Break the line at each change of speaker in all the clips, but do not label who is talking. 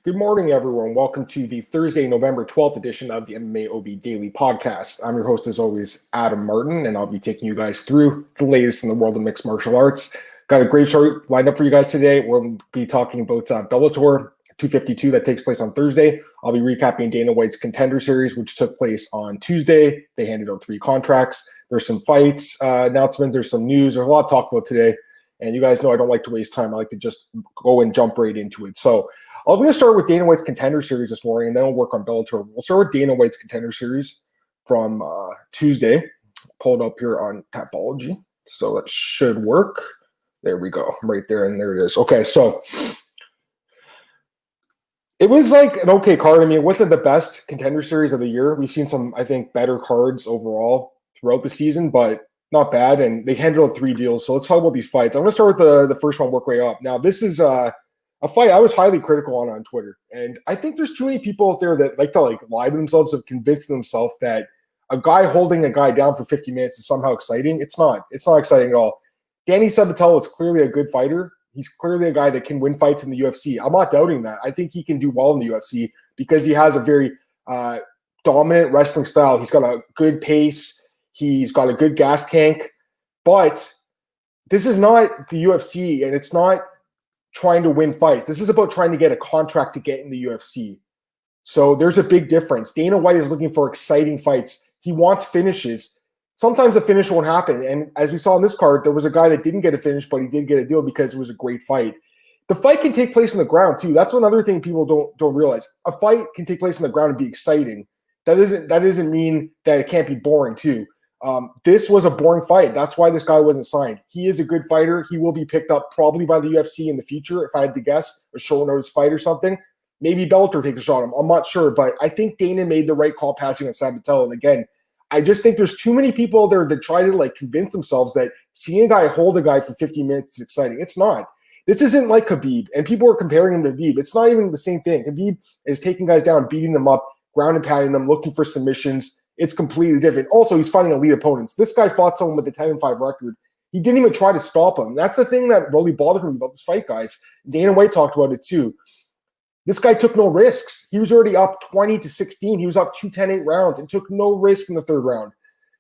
Good morning, everyone. Welcome to the Thursday, November 12th edition of the MMAOB Daily Podcast. I'm your host, as always, Adam Martin, and I'll be taking you guys through the latest in the world of mixed martial arts. Got a great show lined up for you guys today. We'll be talking about Bellator 252 that takes place on Thursday. I'll be recapping Dana White's Contender series, which took place on Tuesday. They handed out 3 contracts. There's some fights, announcements, there's some news. There's a lot to talk about today. And you guys know I don't like to waste time. I like to just go and jump right into it. So I'm going to start with Dana White's Contender series this morning, and then we'll work on Bellator. We'll start with Dana White's Contender series from Tuesday. Pull it up here on Tapology. So that should work. There we go. Right there, and there it is. Okay, so it was like an okay card. I mean, it wasn't the best Contender series of the year. We've seen some, I think, better cards overall throughout the season, but not bad. And they handled 3 deals. So let's talk about these fights. I'm going to start with the first one, work way up. Now, this is a fight I was highly critical on Twitter. And I think there's too many people out there that like to lie to themselves and convince themselves that a guy holding a guy down for 50 minutes is somehow exciting. It's not. It's not exciting at all. Danny Sabatello is clearly a good fighter. He's clearly a guy that can win fights in the UFC. I'm not doubting that. I think he can do well in the UFC because he has a very dominant wrestling style. He's got a good pace. He's got a good gas tank. But this is not the UFC, and it's not trying to win fights. This is about trying to get a contract to get in the UFC. So there's a big difference. Dana White is looking for exciting fights. He wants finishes. Sometimes a finish won't happen. And as we saw in this card, there was a guy that didn't get a finish, but he did get a deal because it was a great fight. The fight can take place on the ground too. That's another thing people don't realize. A fight can take place on the ground and be exciting. That doesn't mean that it can't be boring too. This was a boring fight. That's why this guy wasn't signed. He is a good fighter. He will be picked up probably by the UFC in the future, if I had to guess, a short notice fight or something. Maybe Bellator takes a shot at him. I'm not sure, but I think Dana made the right call passing on Sabatello. And again, I just think there's too many people there that try to convince themselves that seeing a guy hold a guy for 50 minutes is exciting. It's not. This isn't like Khabib, and people are comparing him to Khabib. It's not even the same thing. Khabib is taking guys down, beating them up, ground and pounding them, looking for submissions. It's completely different. Also, he's fighting elite opponents. This guy fought someone with a 10-5 record. He didn't even try to stop him. That's the thing that really bothered me about this fight, guys. Dana White talked about it too. This guy took no risks. He was already up 20-16. He was up 2-10-8 rounds and took no risk in the 3rd round.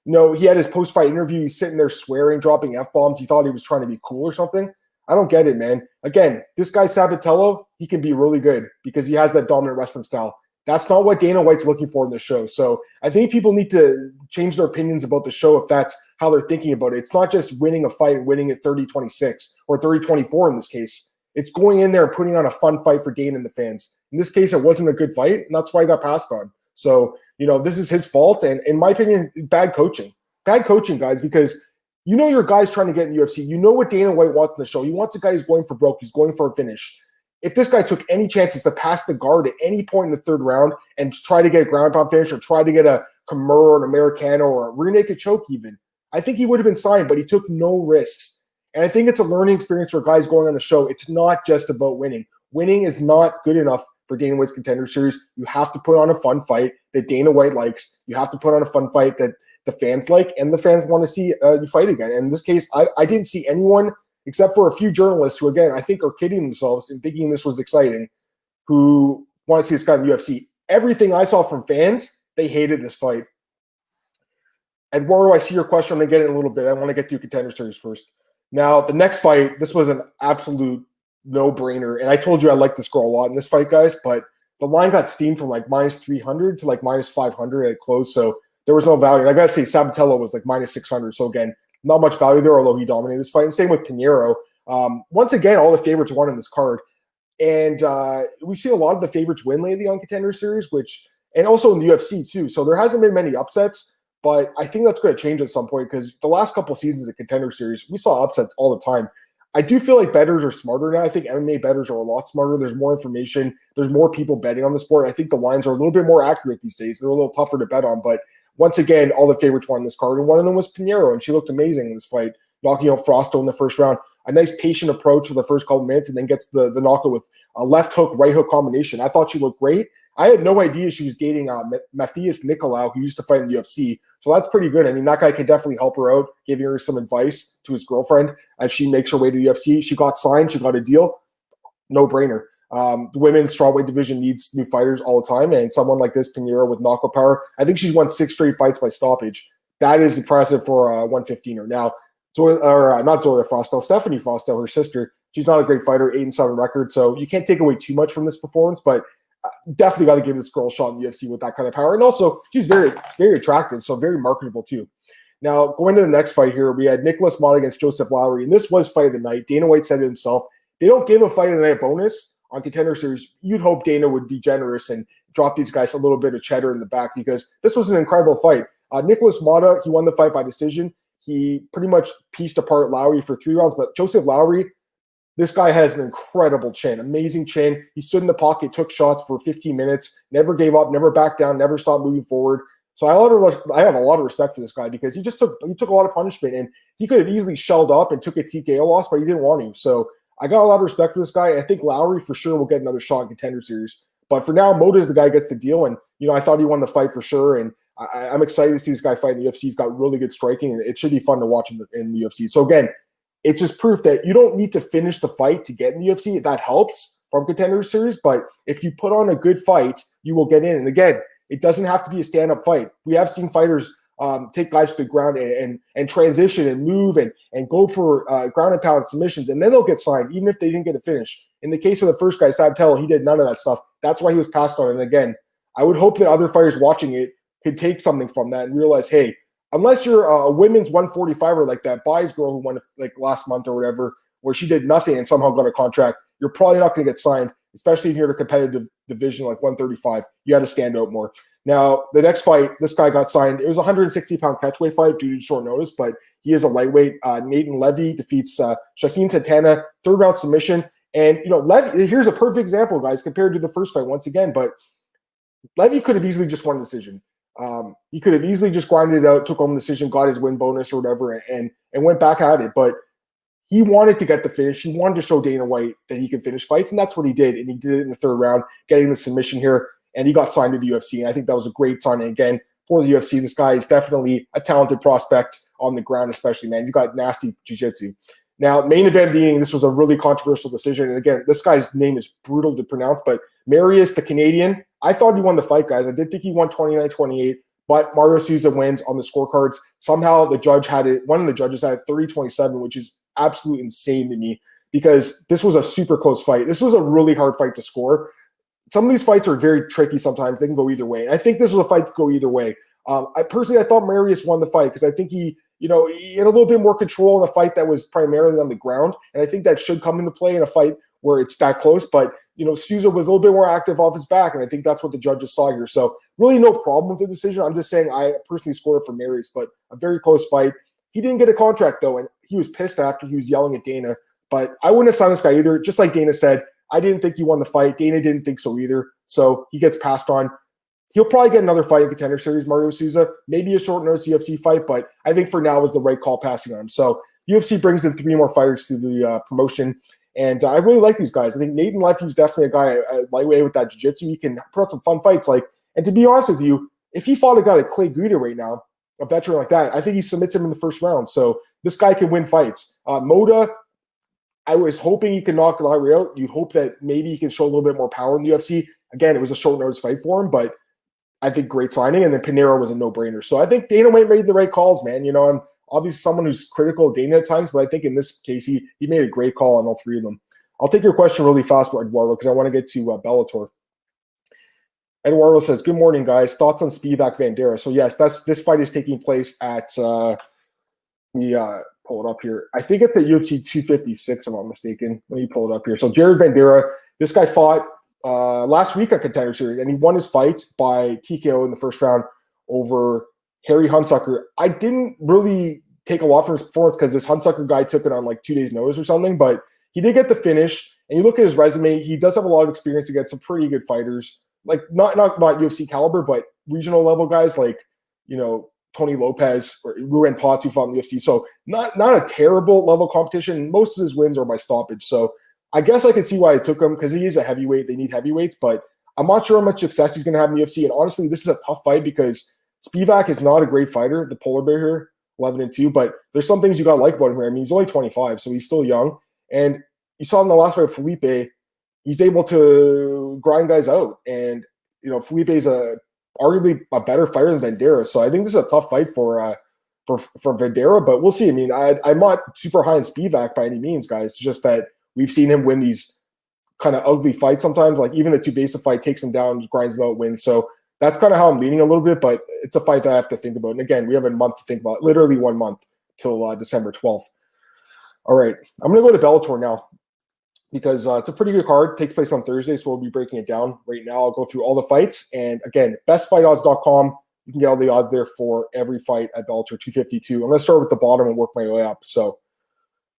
You know, he had his post-fight interview. He's sitting there swearing, dropping F-bombs. He thought he was trying to be cool or something. I don't get it, man. Again, this guy Sabatello, he can be really good because he has that dominant wrestling style. That's not what Dana White's looking for in the show. So I think people need to change their opinions about the show if that's how they're thinking about it. It's not just winning a fight and winning it 30-26 or 30-24 in this case. It's going in there and putting on a fun fight for Dana and the fans. In this case, it wasn't a good fight, and that's why he got passed on. So, you know, this is his fault. And in my opinion, bad coaching. Bad coaching, guys, because you know your guy's trying to get in the UFC. You know what Dana White wants in the show. He wants a guy who's going for broke. He's going for a finish. If this guy took any chances to pass the guard at any point in the 3rd round and try to get a ground pound finish or try to get a Conor or an Americano or a rear naked choke even, I think he would have been signed, but he took no risks. And I think it's a learning experience for guys going on the show. It's not just about winning. Winning is not good enough for Dana White's Contender series. You have to put on a fun fight that Dana White likes. You have to put on a fun fight that the fans like and the fans want to see you fight again. And in this case, I didn't see anyone except for a few journalists who, again, I think are kidding themselves and thinking this was exciting, who want to see this guy in the UFC. Everything I saw from fans, they hated this fight. Eduardo, I see your question. I'm going to get it in a little bit. I want to get through Contender series first. Now, the next fight, this was an absolute no-brainer. And I told you I like this girl a lot in this fight, guys, but the line got steamed from -300 to -500 at close, so there was no value. And I got to say, Sabatello was -600. So, again, not much value there, although he dominated this fight. And same with Pinheiro. Once again, all the favorites won in this card. And we've seen a lot of the favorites win lately on Contender series, and also in the UFC too. So there hasn't been many upsets, but I think that's going to change at some point because the last couple seasons of Contender series, we saw upsets all the time. I do feel like bettors are smarter now. I think MMA bettors are a lot smarter. There's more information. There's more people betting on the sport. I think the lines are a little bit more accurate these days. They're a little tougher to bet on, but once again, all the favorites won this card, and one of them was Pinheiro, and she looked amazing in this fight, knocking out Frosto in the 1st round. A nice patient approach for the first couple minutes, and then gets the knockout with a left hook, right hook combination. I thought she looked great. I had no idea she was dating Matthias Nicolau, who used to fight in the UFC. So that's pretty good. I mean, that guy can definitely help her out, giving her some advice to his girlfriend as she makes her way to the UFC. She got signed. She got a deal. No-brainer. The women's strawweight division needs new fighters all the time, and someone like this, Pinheiro, with knockout power, I think she's won 6 straight fights by stoppage. That is impressive for a 115er. Now, not Zoya Frostel, Stephanie Frostel, her sister, she's not a great fighter, 8-7 record, so you can't take away too much from this performance, but definitely got to give this girl a shot in the UFC with that kind of power. And also, she's very, very attractive, so very marketable too. Now, going to the next fight here, we had Nikolas Motta against Joseph Lowry, and this was fight of the night. Dana White said it himself. They don't give a fight of the night bonus on Contender Series. You'd hope Dana would be generous and drop these guys a little bit of cheddar in the back, because this was an incredible fight. Nikolas Motta, he won the fight by decision. He pretty much pieced apart Lowry for 3 rounds, but Joseph Lowry, this guy has an incredible chin, amazing chin. He stood in the pocket, took shots for 15 minutes, never gave up, never backed down, never stopped moving forward. So I have a lot of respect for this guy, because he took a lot of punishment, and he could have easily shelled up and took a TKO loss, but he didn't want to. So I got a lot of respect for this guy. I think Lowry for sure will get another shot in Contender Series. But for now, Motta is the guy who gets the deal, and I thought he won the fight for sure, and I'm excited to see this guy fight in the UFC. He's got really good striking, and it should be fun to watch him in the UFC. So again, it's just proof that you don't need to finish the fight to get in the UFC. That helps from Contender Series, but if you put on a good fight, you will get in. And again, it doesn't have to be a stand-up fight. We have seen fighters take guys to the ground and transition and move and go for ground and pound submissions, and then they'll get signed, even if they didn't get a finish. In the case of the first guy, Sabtel, he did none of that stuff. That's why he was passed on. And again, I would hope that other fighters watching it could take something from that and realize, hey, unless you're a women's 145er like that Buys girl who won like last month or whatever, where she did nothing and somehow got a contract, you're probably not going to get signed, especially if you're in a competitive division like 135. You got to stand out more. Now, the next fight, this guy got signed. It was a 160-pound catchweight fight due to short notice, but he is a lightweight. Natan Levy defeats Shaheen Santana, 3rd-round submission. And, Levy, here's a perfect example, guys, compared to the first fight once again, but Levy could have easily just won a decision. He could have easily just grinded it out, took home the decision, got his win bonus or whatever, and went back at it. But he wanted to get the finish. He wanted to show Dana White that he could finish fights, and that's what he did. And he did it in the 3rd round, getting the submission here, and he got signed to the UFC. And I think that was a great signing again for the UFC. This guy is definitely a talented prospect on the ground, especially, man. He's got nasty jiu-jitsu. Now, main event being, this was a really controversial decision. And again, this guy's name is brutal to pronounce, but Marius, the Canadian, I thought he won the fight, guys. I did think he won 29-28, but Mario Souza wins on the scorecards. Somehow one of the judges had 30-27, which is absolutely insane to me, because this was a super close fight. This was a really hard fight to score. Some of these fights are very tricky sometimes. They can go either way. And I think this was a fight to go either way. I thought Marius won the fight, because I think he had a little bit more control in a fight that was primarily on the ground. And I think that should come into play in a fight where it's that close. But, Souza was a little bit more active off his back, and I think that's what the judges saw here. So really no problem with the decision. I'm just saying I personally scored for Marius, but a very close fight. He didn't get a contract, though, and he was pissed after. He was yelling at Dana. But I wouldn't have signed this guy either. Just like Dana said, I didn't think he won the fight. Dana didn't think so either. So he gets passed on. He'll probably get another fight in Contender Series, Mario Souza. Maybe a short notice UFC fight, but I think for now was the right call passing on him. So UFC brings in 3 more fighters to the promotion. And I really like these guys. I think Natan Levy's definitely a guy lightweight with that jiu-jitsu. He can put out some fun fights. And to be honest with you, if he fought a guy like Clay Guida right now, a veteran like that, I think he submits him in the 1st round. So this guy can win fights. Motta, I was hoping he could knock Lowry out. You'd hope that maybe he can show a little bit more power in the UFC. Again, it was a short notice fight for him, but I think great signing. And then Pinheiro was a no-brainer. So I think Dana White made the right calls, man. I'm obviously someone who's critical of Dana at times, but I think in this case, he made a great call on all 3 of them. I'll take your question really fast, Eduardo, because I want to get to Bellator. Eduardo says, good morning, guys. Thoughts on Spivak Vandera? So yes, this fight is taking place at pull it up here. I think at the UFC 256, if I'm not mistaken. Let me pull it up here. So Jared Vandera, this guy fought last week at Contender Series, and he won his fight by TKO in the 1st round over Harry Hunsucker. I didn't really take a lot from his performance, because this Hunsucker guy took it on like 2 days' notice or something, but he did get the finish. And you look at his resume, he does have a lot of experience against some pretty good fighters, like not UFC caliber, but regional level guys like, Tony Lopez or Ruben Potts, who fought in the UFC. So not a terrible level competition. Most of his wins are by stoppage. So I guess I can see why I took him, because he is a heavyweight. They need heavyweights, but I'm not sure how much success he's going to have in the UFC. And honestly, this is a tough fight, because Spivak is not a great fighter, the polar bear here, 11-2, but there's some things you got to like about him here. I mean, he's only 25, so he's still young. And you saw in the last fight, Felipe, he's able to grind guys out. And, Felipe is arguably a better fighter than Vandera. So I think this is a tough fight for Vandera, but we'll see. I mean, I'm not super high in Spivak by any means, guys. It's just that we've seen him win these kind of ugly fights sometimes. Like even the Tuvesa fight takes him down, grinds him out, wins. So that's kind of how I'm leaning a little bit, but it's a fight that I have to think about. And again, we have a month to think about, literally 1 month till December 12th. All right, I'm going to go to Bellator now because it's a pretty good card. It takes place on Thursday, so we'll be breaking it down right now. I'll go through all the fights. And again, bestfightodds.com. You can get all the odds there for every fight at Bellator 252. I'm going to start with the bottom and work my way up. So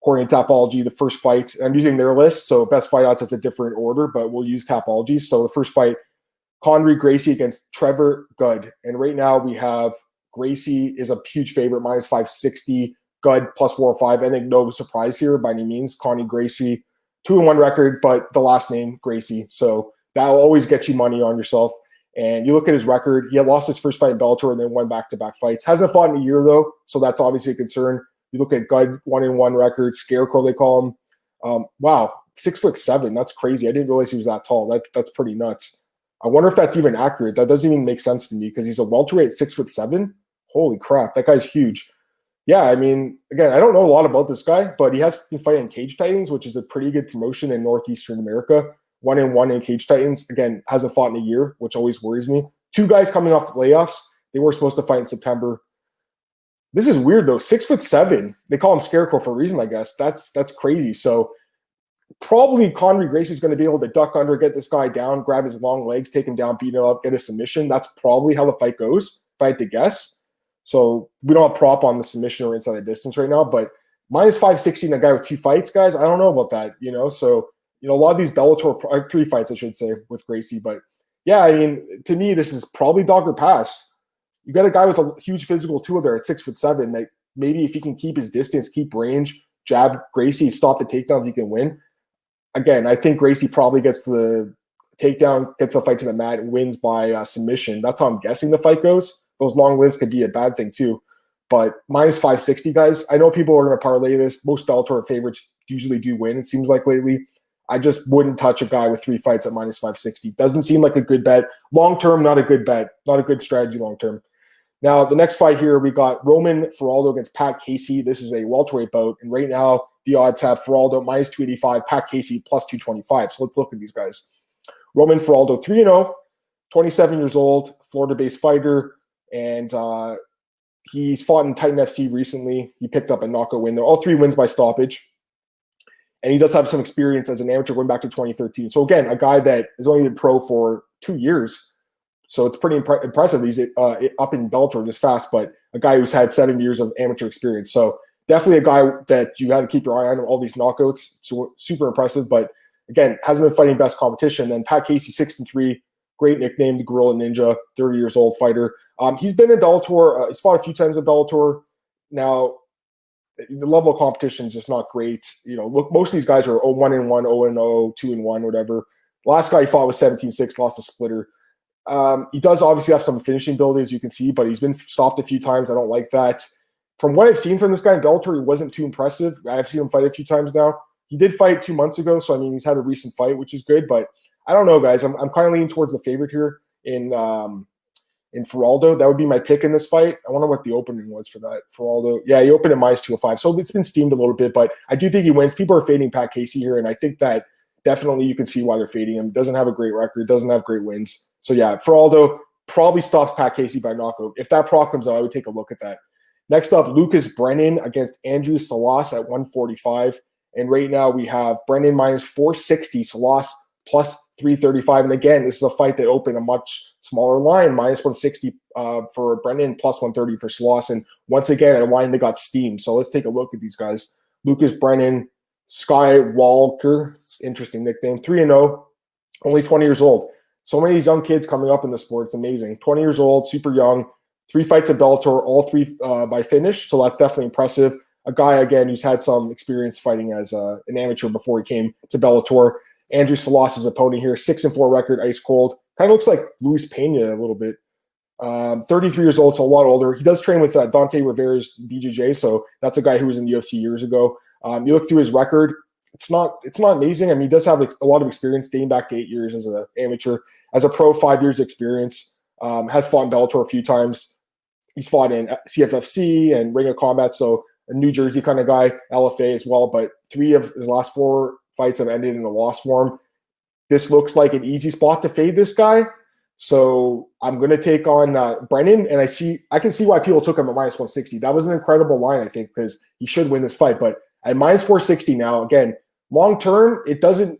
according to Tapology, the first fight, I'm using their list, so Best Fight Odds has a different order, but we'll use Tapology. So the first fight, Conrad Gracie against Trevor Good. And right now we have Gracie is a huge favorite, minus 560, Good plus 405. I think no surprise here by any means. Conrad Gracie, 2-1 record, but the last name, Gracie. So that'll always get you money on yourself. And you look at his record, he had lost his first fight in Bellator and then won back-to-back fights. Hasn't fought in a year, though, so that's obviously a concern. You look at Good, 1-1 record, Scarecrow, they call him. Wow, 6'7". That's crazy. I didn't realize he was that tall. That's pretty nuts. I wonder if that's even accurate. That doesn't even make sense to me because he's a welterweight 6'7". Holy crap, that guy's huge. Yeah, I mean, again, I don't know a lot about this guy, but he has been fighting Cage Titans, which is a pretty good promotion in Northeastern America. 1-1 in Cage Titans. Again, hasn't fought in a year, which always worries me. 2 guys coming off the layoffs. They were supposed to fight in September. This is weird, though. 6'7". They call him Scarecrow for a reason, I guess. That's crazy. So probably Conrad Gracie is going to be able to duck under, get this guy down, grab his long legs, take him down, beat him up, get a submission. That's probably how the fight goes, if I had to guess. So we don't have prop on the submission or inside the distance right now, but minus 560 and a guy with 2 fights, guys, I don't know about that, So, a lot of these Bellator, 3 fights, I should say, with Gracie. But, yeah, I mean, to me, this is probably dog or pass. You got a guy with a huge physical tool there at 6'7". Like maybe if he can keep his distance, keep range, jab Gracie, stop the takedowns, he can win. Again, I think Gracie probably gets the takedown, gets the fight to the mat, and wins by submission. That's how I'm guessing the fight goes. Those long lives could be a bad thing too. But minus 560, guys. I know people are going to parlay this. Most Bellator favorites usually do win, it seems like lately. I just wouldn't touch a guy with 3 fights at minus 560. Doesn't seem like a good bet. Long-term, not a good bet. Not a good strategy long-term. Now, the next fight here, we got Roman Feraldo against Pat Casey. This is a welterweight bout. And right now, the odds have Feraldo minus 285, Pat Casey plus 225. So let's look at these guys. Roman Feraldo, 3-0, 27 years old, Florida-based fighter. And he's fought in Titan FC recently. He picked up a knockout win there. All 3 wins by stoppage. And he does have some experience as an amateur going back to 2013. So again, a guy that has only been pro for 2 years. So it's pretty impressive. He's up in Bellator this fast, but a guy who's had 7 years of amateur experience. So definitely a guy that you have to keep your eye on. All these knockouts, so super impressive. But again, hasn't been fighting best competition. Then Pat Casey, 6-3, great nickname, the Gorilla Ninja, 30 years old fighter. He's been in Bellator. He's fought a few times in Bellator. Now, the level of competition is just not great. Look, most of these guys are 1-1, 0-0, 2-1, whatever. Last guy he fought was 17-6, lost a splitter. He does obviously have some finishing ability, as you can see, but he's been stopped a few times. I don't like that. From what I've seen from this guy in Bellator, he wasn't too impressive. I've seen him fight a few times now. He did fight 2 months ago, so I mean, he's had a recent fight, which is good. But I don't know, guys. I'm kind of leaning towards the favorite here in Feraldo. That would be my pick in this fight. I wonder what the opening was for that. Feraldo, yeah, he opened at minus 205, so it's been steamed a little bit. But I do think he wins. People are fading Pat Casey here, and I think that definitely you can see why they're fading him. Doesn't have a great record. Doesn't have great wins. So yeah, Feraldo probably stops Pat Casey by knockout. If that prop comes out, I would take a look at that. Next up, Lucas Brennan against Andrew Salas at 145. And right now we have Brennan minus 460, Salas plus 335. And again, this is a fight that opened a much smaller line, minus 160 for Brennan, plus 130 for Salas. And once again, a line that got steamed. So let's take a look at these guys. Lucas Brennan, Skywalker, interesting nickname, 3-0, only 20 years old. So many of these young kids coming up in the sport. It's amazing. 20 years old, super young, 3 fights at Bellator, all 3 by finish. So that's definitely impressive. A guy, again, who's had some experience fighting as an amateur before he came to Bellator. Andrew Salas' opponent here, 6-4 record, ice cold. Kind of looks like Luis Pena a little bit. 33 years old, so a lot older. He does train with Dante Rivera's BJJ, so that's a guy who was in the UFC years ago. You look through his record, it's not amazing. I mean, he does have a lot of experience dating back to 8 years as an amateur, as a pro, 5 years experience. Has fought in Bellator a few times. He's fought in CFFC and Ring of Combat, so a New Jersey kind of guy, LFA as well. But 3 of his last 4 fights have ended in a loss for him. This looks like an easy spot to fade this guy. So I'm going to take on Brennan, and I can see why people took him at minus 160. That was an incredible line, I think, because he should win this fight. But at minus 460 now, again, long term, it doesn't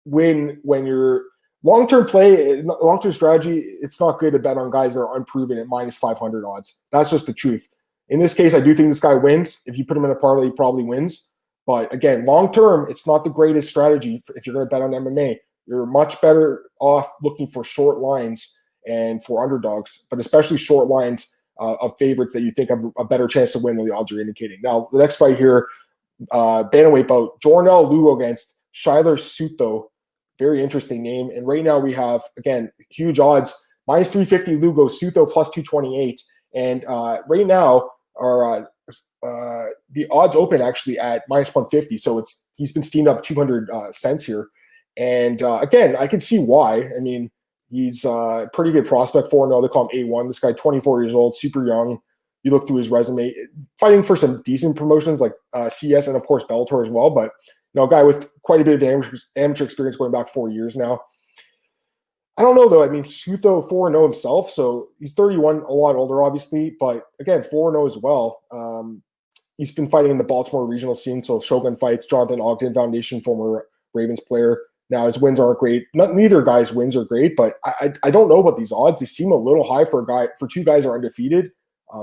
win when you're long-term play, long-term strategy. It's not good to bet on guys that are unproven at minus 500 odds. That's just the truth. In this case, I do think this guy wins. If you put him in a parlay, he probably wins. But again, long-term, it's not the greatest strategy if you're going to bet on MMA. You're much better off looking for short lines and for underdogs, but especially short lines of favorites that you think have a better chance to win than the odds are indicating. Now, the next fight here, bantamweight bout, Jornal Lugo against Shiler Suto. Very interesting name. And right now we have, again, huge odds. Minus 350 Lugo, Suto plus 228. And right now the odds open actually at minus 150. So he's been steamed up 200 cents here. And again, I can see why. I mean, he's a pretty good prospect for They call him A1. This guy, 24 years old, super young. You look through his resume, fighting for some decent promotions like CS and, of course, Bellator as well. But, a guy with quite a bit of amateur experience going back 4 years now. I don't know, though. I mean, Suto 4-0 himself, so he's 31, a lot older, obviously. But, again, 4-0 as well. He's been fighting in the Baltimore regional scene, so Shogun Fights, Jonathan Ogden Foundation, former Ravens player. Now, his wins aren't great. Neither guy's wins are great, but I don't know about these odds. They seem a little high for two guys that are undefeated.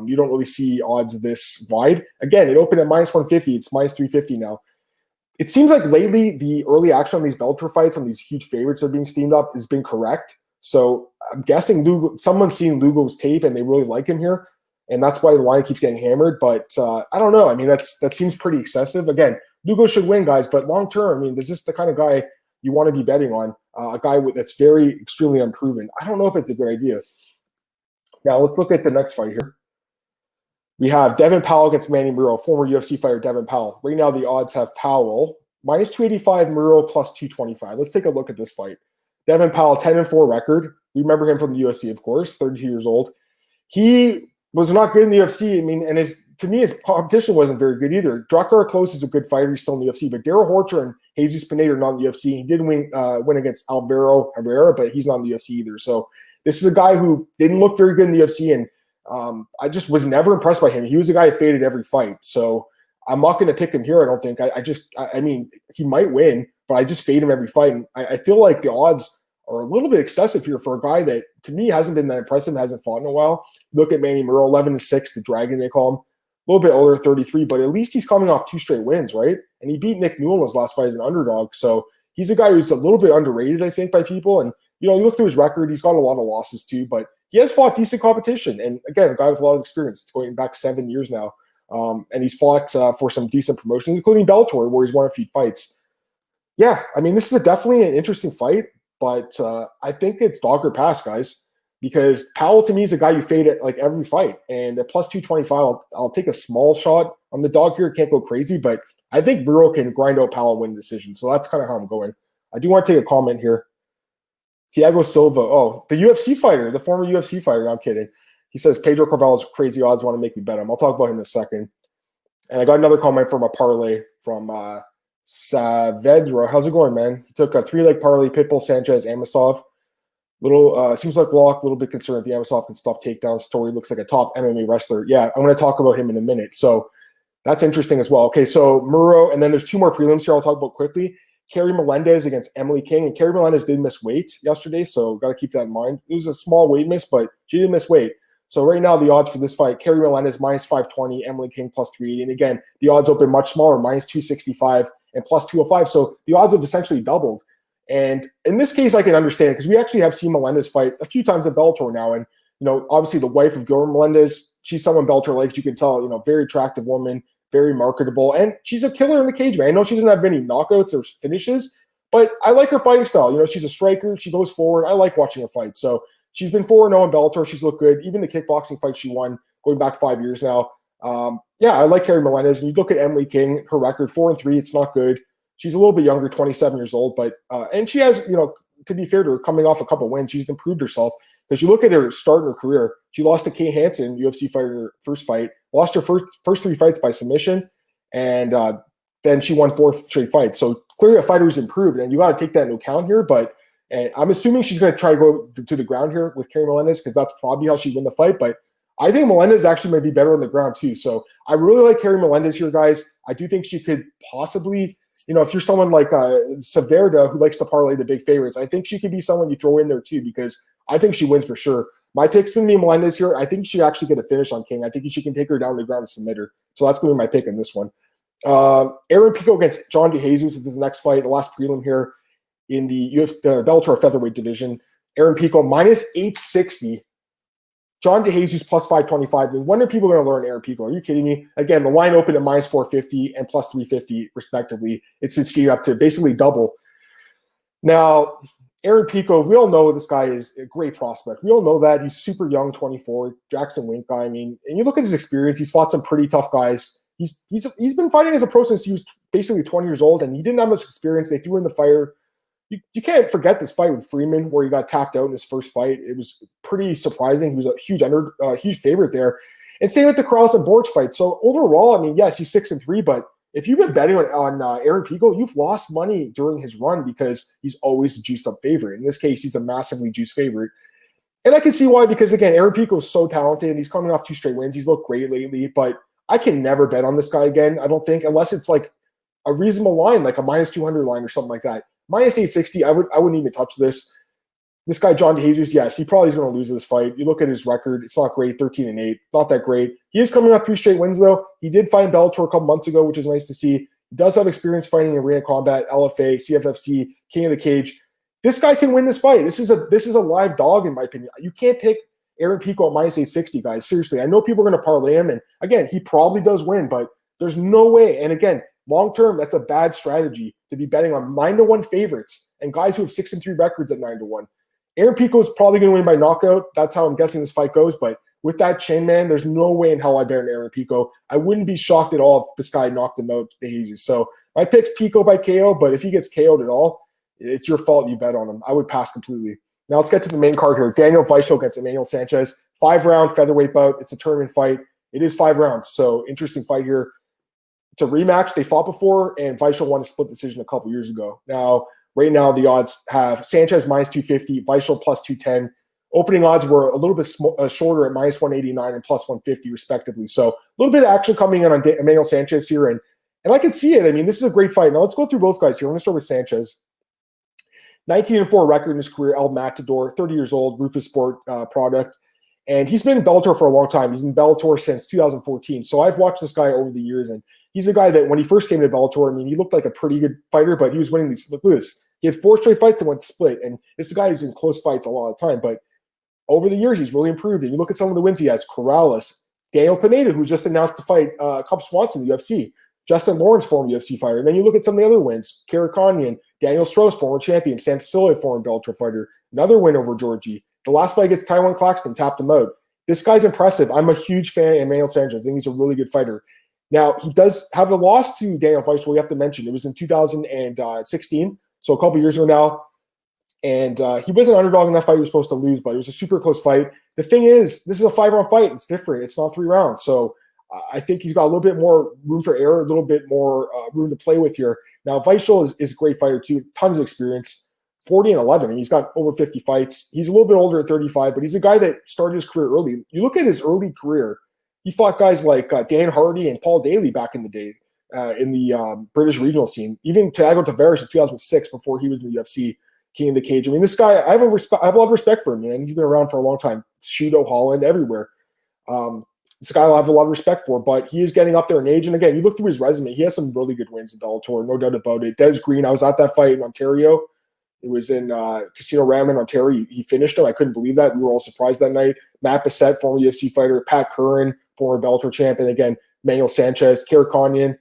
You don't really see odds this wide. Again, it opened at minus 150. It's minus 350 now. It seems like lately the early action on these Bellator fights on these huge favorites that are being steamed up has been correct. So I'm guessing someone's seen Lugo's tape and they really like him here, and that's why the line keeps getting hammered. But I don't know. I mean, that seems pretty excessive. Again, Lugo should win, guys, but long term, I mean, is this the kind of guy you want to be betting on? A guy that's very extremely unproven. I don't know if it's a good idea. Now let's look at the next fight here. We have Devin Powell against Manny Muro, former UFC fighter Devin Powell. Right now, the odds have Powell minus 285, Muro plus 225. Let's take a look at this fight. Devin Powell, 10-4 record. We remember him from the UFC, of course, 32 years old. He was not good in the UFC. I mean, and to me, his competition wasn't very good either. Drakkar Klose is a good fighter. He's still in the UFC, but Darrell Horcher and Jesus Pinheiro are not in the UFC. He did win against Alvaro Herrera, but he's not in the UFC either. So this is a guy who didn't look very good in the UFC, and I just was never impressed by him. He was a guy who faded every fight. So I'm not going to pick him here, I don't think. I mean, he might win, but I just fade him every fight. And I feel like the odds are a little bit excessive here for a guy that, to me, hasn't been that impressive, hasn't fought in a while. Look at Manny Muro, 11-6, the Dragon, they call him. A little bit older, 33, but at least he's coming off 2 straight wins, right? And he beat Nick Newell in his last fight as an underdog. So he's a guy who's a little bit underrated, I think, by people. And, you look through his record, he's got a lot of losses too, but he has fought decent competition. And again, a guy with a lot of experience. It's going back 7 years now. And he's fought for some decent promotions, including Bellator, where he's won a few fights. Yeah, I mean, this is definitely an interesting fight, but I think it's dog or pass, guys, because Powell, to me, is a guy you fade at like every fight. And at plus 225, I'll take a small shot on the dog here. Can't go crazy, but I think Muro can grind out Powell and win the decision. So that's kind of how I'm going. I do want to take a comment here. Thiago Silva, the UFC fighter, the former UFC fighter. I'm kidding. He says, Pedro Carvalho's crazy odds want to make me bet him. I'll talk about him in a second. And I got another comment from a parlay from Saavedra. How's it going, man? He took a 3-leg parlay, Pitbull, Sanchez, Amosov. Seems like lock, a little bit concerned if the Amosov can stuff takedowns. Story looks like a top MMA wrestler. Yeah, I'm going to talk about him in a minute. So that's interesting as well. Okay, so Muro, and then there's 2 more prelims here I'll talk about quickly. Kerry Melendez against Emily King. And Kerry Melendez did miss weight yesterday, so got to keep that in mind. It was a small weight miss, but she did miss weight. So right now, the odds for this fight, Kerry Melendez minus 520, Emily King plus 380. And again, the odds open much smaller, minus 265 and plus 205. So the odds have essentially doubled. And in this case, I can understand because we actually have seen Melendez fight a few times at Bellator now. And, obviously the wife of Gilbert Melendez, she's someone Bellator likes. You can tell, very attractive woman, very marketable. And she's a killer in the cage, man. I know she doesn't have any knockouts or finishes, but I like her fighting style. She's a striker. She goes forward. I like watching her fight. So she's been 4-0 in Bellator. She's looked good. Even the kickboxing fight she won going back 5 years now. I like Kerry Melendez. And you look at Emily King, her record, 4-3. It's not good. She's a little bit younger, 27 years old, but and she has, to be fair to her, coming off a couple wins, she's improved herself. Because you look at her start in her career, she lost to Kay Hansen, UFC fighter, her first fight, lost her first 3 fights by submission, and then she won 4 straight fights. So clearly a fighter who's improved, and you got to take that into account here. But I'm assuming she's going to try to go to the ground here with Kerry Melendez because that's probably how she win the fight. But I think Melendez actually might be better on the ground too. So I really like Kerry Melendez here, guys. I do think she could possibly, if you're someone like Saverda who likes to parlay the big favorites, I think she could be someone you throw in there too because I think she wins for sure. My pick's going to be Melendez here. I think she actually get a finish on King. I think she can take her down to the ground and submit her. So that's going to be my pick in this one. Aaron Pico against John DeJesus is the next fight, the last prelim here in the Bellator featherweight division. Aaron Pico minus 860. John DeJesus plus 525. When are people going to learn Aaron Pico? Are you kidding me? Again, the line opened at minus 450 and plus 350 respectively. It's been seeded up to basically double. Now, Aaron Pico, we all know this guy is a great prospect. We all know that. He's super young, 24, Jackson Wink guy. I mean, and you look at his experience, he's fought some pretty tough guys. He's been fighting as a pro since he was basically 20 years old, and he didn't have much experience. They threw in the fire. You can't forget this fight with Freeman where he got tapped out in his first fight. It was pretty surprising. He was a huge favorite there. And same with the Corrales and Borch fight. So overall, I mean, yes, he's 6-3, but if you've been betting on Aaron Pico, you've lost money during his run because he's always a juiced up favorite. In this case, he's a massively juiced favorite. And I can see why, because again, Aaron Pico is so talented and he's coming off 2 straight wins. He's looked great lately, but I can never bet on this guy again, I don't think, unless it's like a reasonable line, like a minus 200 line or something like that. Minus 860, I wouldn't even touch this. This guy, John DeJesus, yes, he probably is going to lose this fight. You look at his record, it's not great, 13-8, not that great. He is coming off 3 straight wins, though. He did fight in Bellator a couple months ago, which is nice to see. He does have experience fighting in arena combat, LFA, CFFC, King of the Cage. This guy can win this fight. This is a live dog, in my opinion. You can't pick Aaron Pico at minus 860, guys. Seriously, I know people are going to parlay him, and again, he probably does win, but there's no way. And again, long term, that's a bad strategy to be betting on 9-1 favorites and guys who have 6-3 records at 9-1. Aaron Pico is probably going to win by knockout. That's how I'm guessing this fight goes. But with that chin, man, there's no way in hell I bet on Aaron Pico. I wouldn't be shocked at all if this guy knocked him out. So my pick's Pico by KO, but if he gets KO'd at all, it's your fault you bet on him. I would pass completely. Now let's get to the main card here. Daniel Weichel against Emmanuel Sanchez. 5-round featherweight bout. It's a tournament fight. It is 5 rounds, so interesting fight here. It's a rematch. They fought before, and Weichel won a split decision a couple years ago. Now, right now, the odds have Sanchez minus 250, Weichel plus 210. Opening odds were a little bit shorter at minus 189 and plus 150, respectively. So a little bit of action coming in on Emmanuel Sanchez here, and I can see it. I mean, this is a great fight. Now, let's go through both guys here. I'm going to start with Sanchez. 19-4 record in his career, El Matador, 30 years old, Rufus Sport product. And he's been in Bellator for a long time. He's in Bellator since 2014. So I've watched this guy over the years, and he's a guy that when he first came to Bellator, I mean, he looked like a pretty good fighter, but he was winning these. Look at this. He had 4 straight fights and went split. And this is a guy who's in close fights a lot of the time. But over the years, he's really improved. And you look at some of the wins he has. Corrales, Daniel Pineda, who just announced to fight Cub Swanson in the UFC. Justin Lawrence, former UFC fighter. And then you look at some of the other wins. Karakhanyan, Daniel Strauss, former champion. Sam Sicilio, former Bellator fighter. Another win over Georgie. The last fight against Taiwan Claxton, tapped him out. This guy's impressive. I'm a huge fan of Emmanuel Sanchez. I think he's a really good fighter. Now, he does have a loss to Daniel Weichel, we have to mention. It was in 2016, so a couple years ago now. And he was an underdog in that fight he was supposed to lose, but it was a super close fight. The thing is, this is a 5-round fight. It's different. It's not 3 rounds. So I think he's got a little bit more room for error, a little bit more room to play with here. Now, Weichel is a great fighter, too. Tons of experience. 40-11. I mean, he's got over 50 fights. He's a little bit older at 35, but he's a guy that started his career early. You look at his early career, he fought guys like Dan Hardy and Paul Daly back in the day in the British regional scene. Even Thiago Tavares in 2006 before he was in the UFC, King of the Cage. I mean, this guy, I have a lot of respect for him, man. He's been around for a long time. Shudo, Holland, everywhere. This guy I have a lot of respect for, but he is getting up there in age. And again, you look through his resume, he has some really good wins in Bellator, no doubt about it. Des Green, I was at that fight in Ontario. It was in Casino Ram in Ontario. He finished him. I couldn't believe that. We were all surprised that night. Matt Bissett, former UFC fighter. Pat Curran, former Bellator champion. Again, Manuel Sanchez, Karakhanyan,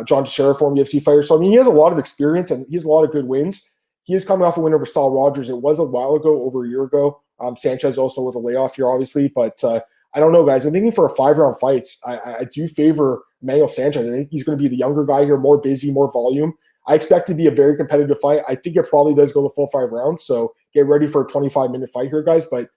John Teixeira, former UFC fighter. So, I mean, he has a lot of experience and he has a lot of good wins. He is coming off a win over Sal Rogers. It was a while ago, over a year ago. Sanchez also with a layoff here, obviously. But I don't know, guys. I'm thinking for a 5-round fight, I do favor Manuel Sanchez. I think he's going to be the younger guy here, more busy, more volume. I expect it to be a very competitive fight. I think it probably does go the full 5 rounds. So get ready for a 25-minute fight here, guys. But,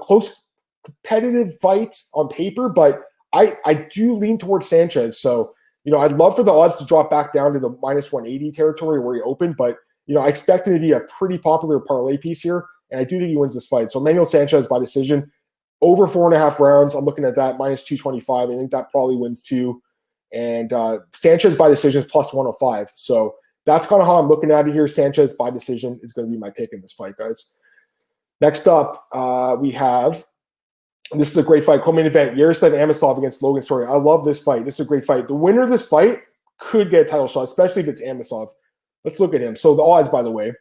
close competitive fights on paper, but I do lean towards Sanchez. So, I'd love for the odds to drop back down to the minus 180 territory where he opened, but, I expect him to be a pretty popular parlay piece here, and I do think he wins this fight. So Emmanuel Sanchez by decision, over 4.5 rounds. I'm looking at that, minus 225. I think that probably wins too. And Sanchez by decision is plus 105. So that's kind of how I'm looking at it here. Sanchez by decision is going to be my pick in this fight, guys. Next up, we have, and this is a great fight, co-main event, Yaroslav Amosov against Logan Storley. I love this fight. This is a great fight. The winner of this fight could get a title shot, especially if it's Amosov. Let's look at him. So the odds, by the way,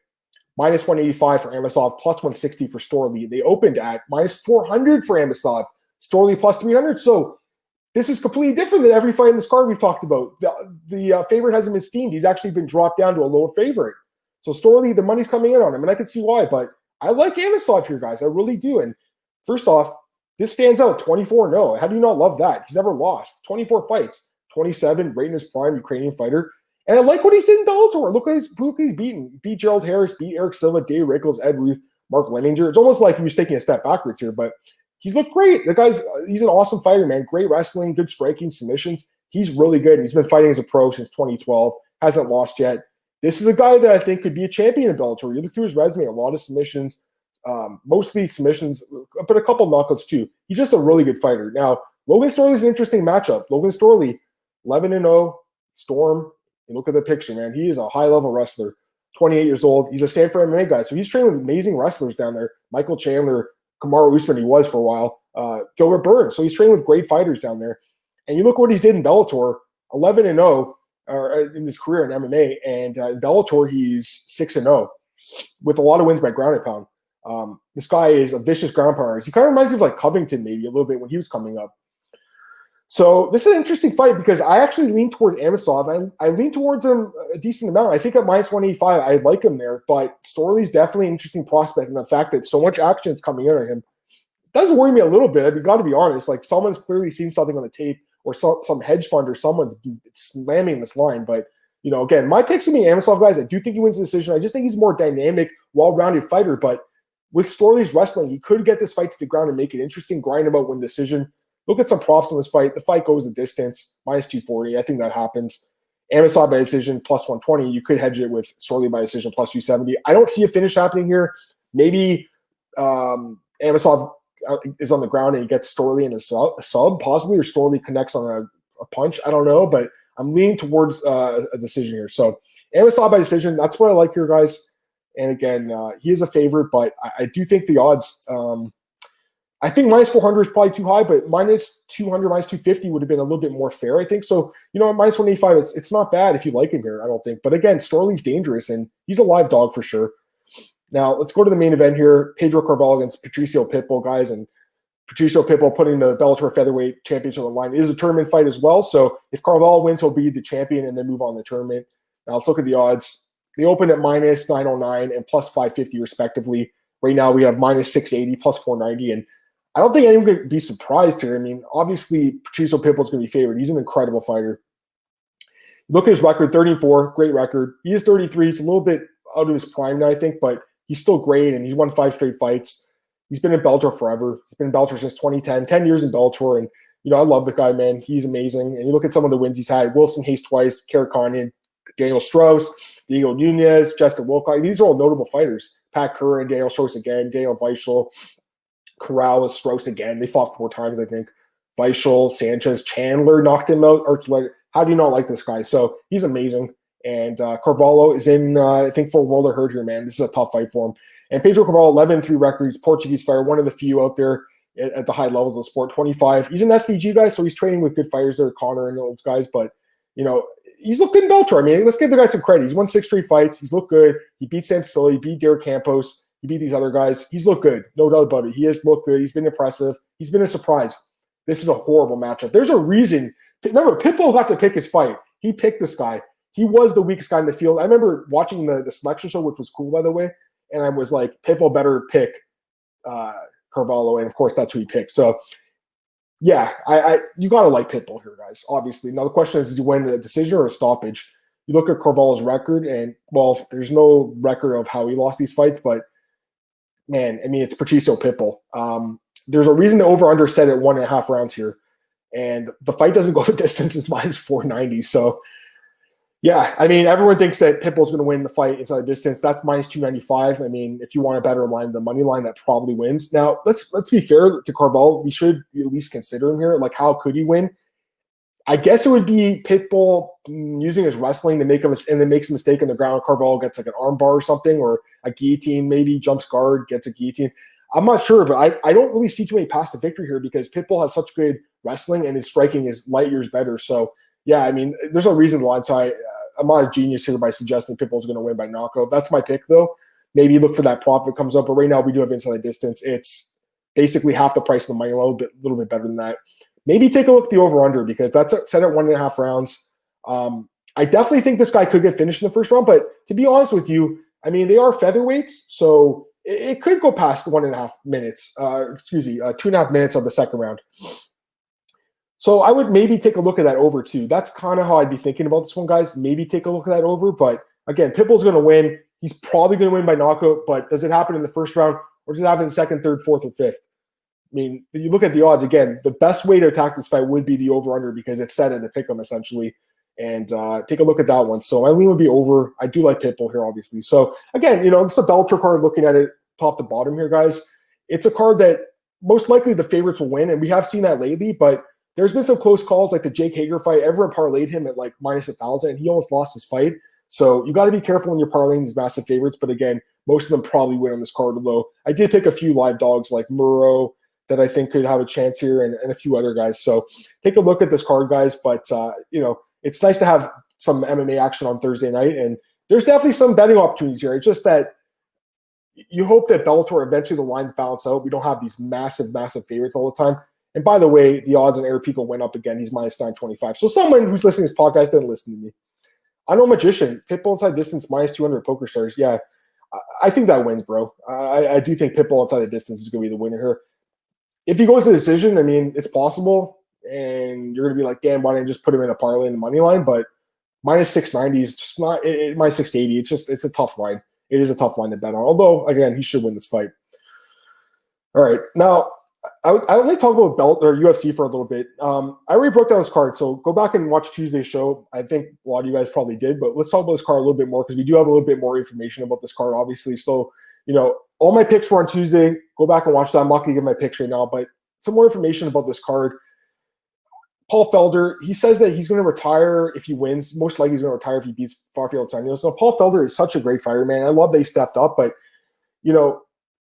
minus 185 for Amosov, plus 160 for Storley. They opened at minus 400 for Amosov, Storley plus 300. So this is completely different than every fight in this card we've talked about. The favorite hasn't been steamed. He's actually been dropped down to a lower favorite. So Storley, the money's coming in on him, and I can see why. But I like Amosov here, guys. I really do. And first off, this stands out, 24-0. How do you not love that? He's never lost. 24 fights, 27, right in his prime, Ukrainian fighter. And I like what he's did in Bellator. Look at who he's beaten. He beat Gerald Harris, beat Eric Silva, Dave Rickles, Ed Ruth, Mark Lemminger. It's almost like he was taking a step backwards here, but he's looked great. He's an awesome fighter, man. Great wrestling, good striking, submissions. He's really good. He's been fighting as a pro since 2012. Hasn't lost yet. This is a guy that I think could be a champion in Bellator. You look through his resume, a lot of submissions, mostly submissions, but a couple knockouts too. He's just a really good fighter. Now, Logan Storley is an interesting matchup. Logan Storley, 11-0, Storm. You look at the picture, man. He is a high-level wrestler, 28 years old. He's a Stanford MMA guy, so he's training with amazing wrestlers down there. Michael Chandler, Kamaru Usman, he was for a while. Gilbert Burns, so he's training with great fighters down there. And you look what he's did in Bellator, 11-0 in his career in MMA, and in Bellator he's 6-0 with a lot of wins by ground and pound. This guy is a vicious ground pounder. He kind of reminds me of like Covington maybe a little bit when he was coming up. So this is an interesting fight because I actually lean toward Amosov. I lean towards him a decent amount. I think at minus 185, I like him there. But Storley's definitely an interesting prospect, and the fact that so much action is coming in on him does worry me a little bit. I've got to be honest. Like someone's clearly seen something on the tape, or some hedge fund or someone's slamming this line. But again, my picks will be Amosov, guys. I do think he wins the decision. I just think he's a more dynamic, well-rounded fighter. But with Storley's wrestling, he could get this fight to the ground and make it interesting, grind him out, win decision. Look at some props in this fight. The fight goes the distance, minus 240. I think that happens. Amosov by decision, plus 120. You could hedge it with Storley by decision, plus 270. I don't see a finish happening here. Maybe Amosov is on the ground and he gets Storley in a sub, possibly, or Storley connects on a punch. I don't know, but I'm leaning towards a decision here. So Amosov by decision, that's what I like here, guys. And again, he is a favorite, but I do think the odds I think minus 400 is probably too high, but minus 200, minus 250 would have been a little bit more fair, I think. So, minus 185, it's not bad if you like him here, I don't think. But again, Storley's dangerous, and he's a live dog for sure. Now, let's go to the main event here. Pedro Carvalho against Patricio Pitbull, guys. And Patricio Pitbull putting the Bellator featherweight championship on the line. It is a tournament fight as well. So if Carvalho wins, he'll be the champion and then move on to the tournament. Now, let's look at the odds. They open at minus 909 and plus 550 respectively. Right now, we have minus 680, plus 490. And I don't think anyone could be surprised here. I mean, obviously, Patricio Pitbull's going to be favored. He's an incredible fighter. Look at his record, 34, great record. He is 33. He's a little bit out of his prime now, I think, but he's still great, and he's won 5 straight fights. He's been in Bellator forever. He's been in Bellator since 2010, 10 years in Bellator, and, I love the guy, man. He's amazing. And you look at some of the wins he's had. Wilson Hayes twice, Kerr Condon, Daniel Strauss, Diego Nunez, Justin Wilcox. These are all notable fighters. Pat Curran, Daniel Strauss again, Daniel Weichel, Corrales, Strauss again. They fought 4 times, I think. Weichel, Sanchez, Chandler knocked him out. How do you not like this guy? So he's amazing. And Carvalho is in, I think, for a world of hurt here, man. This is a tough fight for him. And Pedro Carvalho, 11-3 records, Portuguese fighter, one of the few out there at the high levels of the sport, 25. He's an SVG guy, so he's training with good fighters there, Conor and those guys. But, he's looked good in Bellator. I mean, let's give the guy some credit. He's won 6 straight fights. He's looked good. He beat Sanchez, he beat Derek Campos. He beat these other guys. He's looked good. No doubt about it. He has looked good. He's been impressive. He's been a surprise. This is a horrible matchup. There's a reason. Remember, Pitbull got to pick his fight. He picked this guy. He was the weakest guy in the field. I remember watching the selection show, which was cool, by the way, and I was like, Pitbull better pick Carvalho, and of course, that's who he picked. So, yeah, you got to like Pitbull here, guys, obviously. Now, the question is, does he win a decision or a stoppage? you look at Carvalho's record, and, well, there's no record of how he lost these fights, but, man, I mean, it's Patricio Pitbull. There's a reason the over-under set at 1.5 rounds here, and the fight doesn't go the distance. It's minus 490, so yeah, I mean, everyone thinks that Pitbull's going to win the fight inside the distance. That's minus 295. I mean, if you want a better line, the money line, that probably wins. Now, let's be fair to Carvalho. We should at least consider him here. Like, how could he win? I guess it would be Pitbull using his wrestling to make him, and then makes a mistake on the ground. Carvalho gets like an arm bar or something, or a guillotine, maybe jumps guard, gets a guillotine. I'm not sure, but I don't really see too many paths to victory here because Pitbull has such good wrestling and his striking is light years better. So, yeah, I mean, there's a reason why. So I'm not a genius here by suggesting Pitbull's going to win by knockout. That's my pick, though. Maybe look for that prop if it comes up. But right now, we do have inside the distance. It's basically half the price of the money, a little bit better than that. Maybe take a look at the over-under because that's set at 1.5 rounds. I definitely think this guy could get finished in the first round. But to be honest with you, I mean, they are featherweights, so it could go past 1.5 minutes. 2.5 minutes of the second round. So I would maybe take a look at that over too. That's kind of how I'd be thinking about this one, guys. Maybe take a look at that over. But again, Pitbull's going to win. He's probably going to win by knockout. But does it happen in the first round, or does it happen in the second, third, fourth, or fifth? I mean, you look at the odds again. The best way to attack this fight would be the over/under because it's set at a pick'em essentially. And take a look at that one. So my lean would be over. I do like Pitbull here, obviously. So again, it's a Bellator card. Looking at it top to bottom here, guys. It's a card that most likely the favorites will win, and we have seen that lately. But there's been some close calls, like the Jake Hager fight. Everyone parlayed him at like minus 1,000, and he almost lost his fight. So you got to be careful when you're parlaying these massive favorites. But again, most of them probably win on this card. Although I did pick a few live dogs like Murrow that I think could have a chance here, and a few other guys. So take a look at this card, guys. But it's nice to have some MMA action on Thursday night, and there's definitely some betting opportunities here. It's just that you hope that Bellator eventually the lines balance out. We don't have these massive favorites all the time. And by the way, the odds on Eric Pico went up again. He's minus 925. So someone who's listening to this podcast didn't listen to me. I know Magician, Pitbull inside distance, minus 200 Poker Stars. Yeah, I think that wins, bro. I do think Pitbull inside the distance is going to be the winner here. If he goes to decision, I mean, it's possible. And you're going to be like, damn, why didn't I just put him in a parlay in the money line? But minus 690 is just not – minus 680. It's a tough line. It is a tough line to bet on. Although, again, he should win this fight. All right. Now – I only talk about Bellator or UFC for a little bit. I already broke down this card, so go back and watch Tuesday's show. I think a lot of you guys probably did, but let's talk about this card a little bit more because we do have a little bit more information about this card, obviously. So, all my picks were on Tuesday. Go back and watch that. I'm not going to give my picks right now, but some more information about this card. Paul Felder, he says that he's going to retire if he wins. Most likely he's going to retire if he beats Farfield Santos. So Paul Felder is such a great fighter, man. I love that he stepped up, but,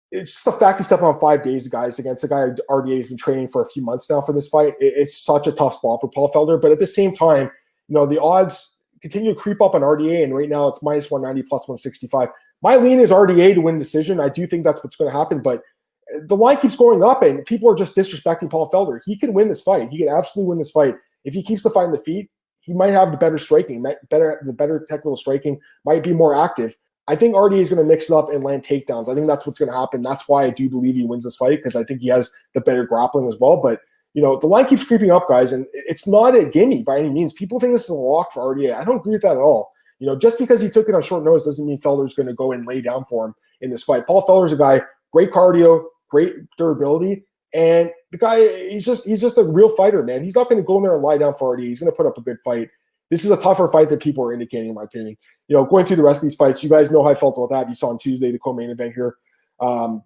it's just the fact he stepped on 5 days, guys, against a guy who RDA has been training for a few months now for this fight. It's such a tough spot for Paul Felder. But at the same time, the odds continue to creep up on RDA, and right now it's minus 190 plus 165. My lean is RDA to win decision. I do think that's what's going to happen, but the line keeps going up, and people are just disrespecting Paul Felder. He can win this fight. He can absolutely win this fight. If he keeps the fight in the feet, he might have the better striking, the better technical striking, might be more active. I think RDA is going to mix it up and land takedowns. I think that's what's going to happen. That's why I do believe he wins this fight because I think he has the better grappling as well. But, the line keeps creeping up, guys, and it's not a gimme by any means. People think this is a lock for RDA. I don't agree with that at all. Just because he took it on short notice doesn't mean Felder's going to go and lay down for him in this fight. Paul Felder's a guy, great cardio, great durability, and the guy, he's just a real fighter, man. He's not going to go in there and lie down for RDA. He's going to put up a good fight. This is a tougher fight than people are indicating, in my opinion. Going through the rest of these fights, you guys know how I felt about that. You saw on Tuesday the co-main event here,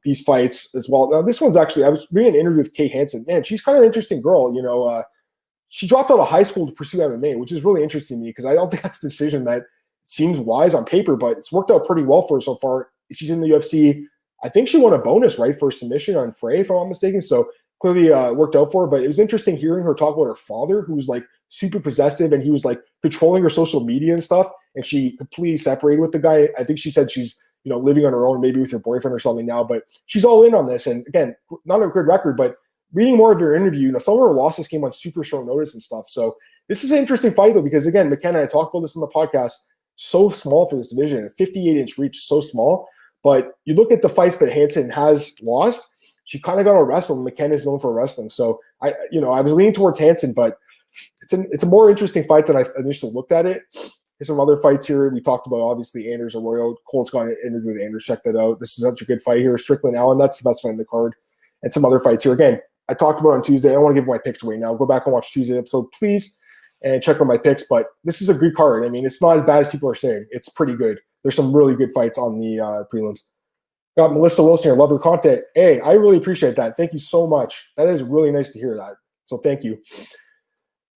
these fights as well. Now, this one's actually – I was reading an interview with Kay Hansen. Man, she's kind of an interesting girl. She dropped out of high school to pursue MMA, which is really interesting to me because I don't think that's a decision that seems wise on paper, but it's worked out pretty well for her so far. She's in the UFC. I think she won a bonus, right, for a submission on Frey, if I'm not mistaken. So clearly worked out for her. But it was interesting hearing her talk about her father, who was like super possessive, and he was like controlling her social media and stuff. And she completely separated with the guy. I think she said she's living on her own, maybe with her boyfriend or something now. But she's all in on this. And again, not a good record, but reading more of your interview, some of her losses came on super short notice and stuff. So this is an interesting fight though, because again, McKenna, I talked about this on the podcast, so small for this division, a 58-inch reach, so small. But you look at the fights that Hansen has lost, she kind of got to wrestle, and McKenna's known for wrestling. So I was leaning towards Hansen, but it's a more interesting fight than I initially looked at it. There's some other fights here. We talked about, obviously, Anders Arroyo. Colt's got an interview with Anders. Check that out. This is such a good fight here. Strickland Allen, that's the best fight in the card. And some other fights here. Again, I talked about on Tuesday. I don't want to give my picks away now. Go back and watch Tuesday episode, please, and check out my picks. But this is a good card. I mean, it's not as bad as people are saying. It's pretty good. There's some really good fights on the prelims. Got Melissa Wilson here. Love her content. Hey, I really appreciate that. Thank you so much. That is really nice to hear that. So thank you.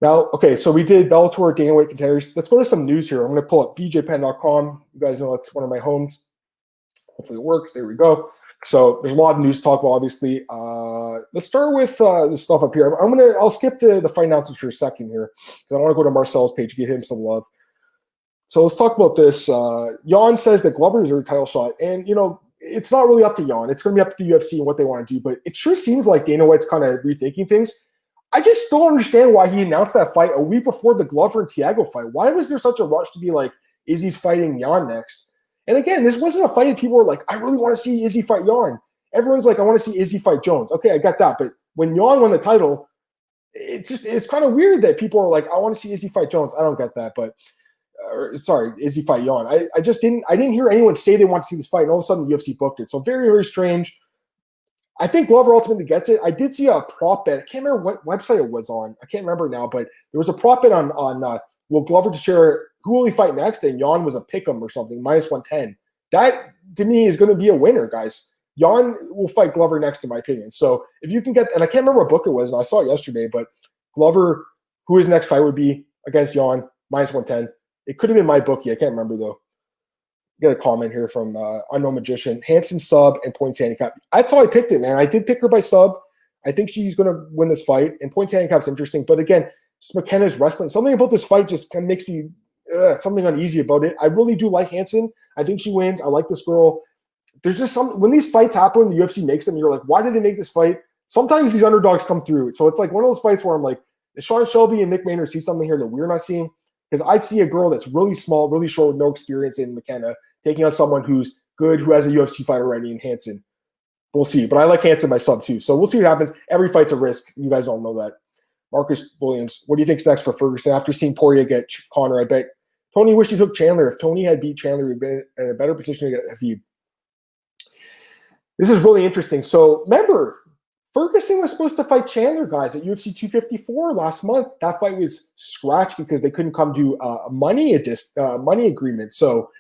Now, okay, so we did Bellator, Dana White contenders. Let's go to some news here. I'm going to pull up bjpen.com. You guys know that's one of my homes. Hopefully it works. There we go. So there's a lot of news to talk about, obviously. Let's start with the stuff up here. I'll skip the fight announcements for a second here because I want to go to Marcel's page, give him some love. So let's talk about this. Jan says that Glover is a title shot, and it's not really up to Jan. It's going to be up to the UFC and what they want to do. But it sure seems like Dana White's kind of rethinking things. I just don't understand why he announced that fight a week before the Glover and Thiago fight. Why was there such a rush to be like, Izzy's fighting Jan next? And again, this wasn't a fight that people were like, I really want to see Izzy fight Jan. Everyone's like, I want to see Izzy fight Jones. Okay, I got that. But when Jan won the title, it's kind of weird that people are like, I want to see Izzy fight Jones. I don't get that. But Izzy fight Jan. I didn't hear anyone say they want to see this fight, and all of a sudden the UFC booked it. So very, very strange. I think Glover ultimately gets it. I did see a prop bet. I can't remember what website it was on. I can't remember now, but there was a prop bet on will Glover to share who will he fight next, and Jan was a pick'em or something, -110. That, to me, is going to be a winner, guys. Jan will fight Glover next, in my opinion. So if you can get, and I can't remember what book it was, and I saw it yesterday, but Glover, who his next fight would be against Jan, -110. It could have been my bookie. I can't remember, though. Get a comment here from Unknown Magician. Hansen sub and points handicap. That's how I picked it, man. I did pick her by sub. I think she's going to win this fight. And points handicap's interesting. But again, McKenna's wrestling. Something about this fight just kind of makes me something uneasy about it. I really do like Hansen. I think she wins. I like this girl. There's just when these fights happen, the UFC makes them, you're like, why did they make this fight? Sometimes these underdogs come through. So it's like one of those fights where I'm like, does Sean Shelby and Mick Maynard see something here that we're not seeing? Because I see a girl that's really small, really short, with no experience in McKenna, taking on someone who's good, who has a UFC fight already in Hansen. We'll see. But I like Hansen by sub too. So we'll see what happens. Every fight's a risk. You guys all know that. Marcus Williams, what do you think's next for Ferguson? After seeing Poirier get Conor, I bet Tony wished he took Chandler. If Tony had beat Chandler, he'd been in a better position to get Habib. This is really interesting. So remember, Ferguson was supposed to fight Chandler, guys, at UFC 254 last month. That fight was scratched because they couldn't come to a money agreement. So,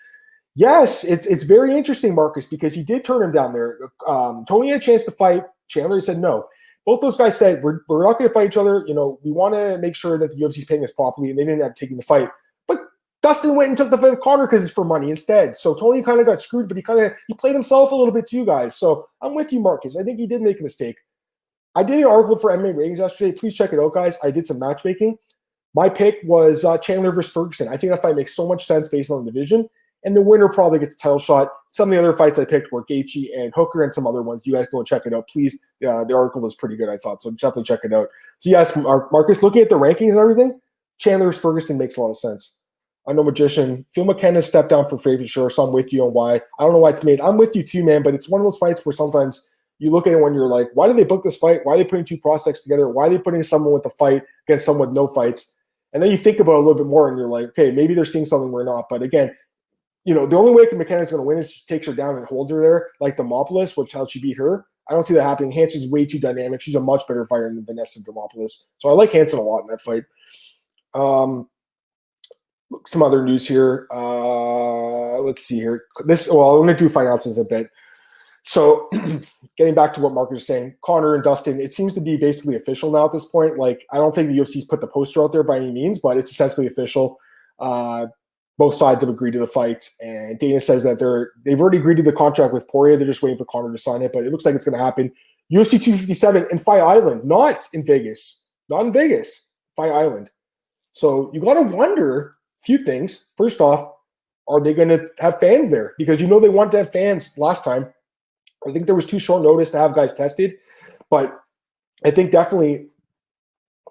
yes, it's very interesting, Marcus, because he did turn him down there. Tony had a chance to fight. Chandler said no. Both those guys said, we're not going to fight each other. We want to make sure that the UFC is paying us properly, and they didn't end up taking the fight. But Dustin went and took the fight with Conor because it's for money instead. So Tony kind of got screwed, but he played himself a little bit too, guys. So I'm with you, Marcus. I think he did make a mistake. I did an article for MMA Ratings yesterday. Please check it out, guys. I did some matchmaking. My pick was Chandler versus Ferguson. I think that fight makes so much sense based on the division. And the winner probably gets a title shot. Some of the other fights I picked were Gaethje and Hooker and some other ones. You guys go and check it out, please. The article was pretty good, I thought. So definitely check it out. So yes, Marcus, looking at the rankings and everything, Chandler versus Ferguson makes a lot of sense. Unknown Magician. Phil McKenna stepped down for Frey for sure, so I'm with you on why. I don't know why it's made. I'm with you too, man, but it's one of those fights where sometimes you look at it when you're like, why did they book this fight? Why are they putting two prospects together? Why are they putting someone with a fight against someone with no fights? And then you think about it a little bit more and you're like, okay, maybe they're seeing something we're not. But again, the only way McKenna's going to win is she takes her down and holds her there, like Demopoulos, which how she beat her. I don't see that happening. Hansen's way too dynamic. She's a much better fighter than Vanessa Demopoulos. So I like Hansen a lot in that fight. Some other news here. Let's see here. I'm going to do finances a bit. So getting back to what Mark was saying, Conor and Dustin, it seems to be basically official now at this point. Like, I don't think the UFC's put the poster out there by any means, but it's essentially official. Both sides have agreed to the fight, and Dana says that they've already agreed to the contract with Poirier. They're just waiting for Conor to sign it, but it looks like it's going to happen. UFC 257 in Fight Island, not in Vegas. Not in Vegas, Fight Island. So you got to wonder a few things. First off, are they going to have fans there? Because they wanted to have fans last time. I think there was too short notice to have guys tested, but I think definitely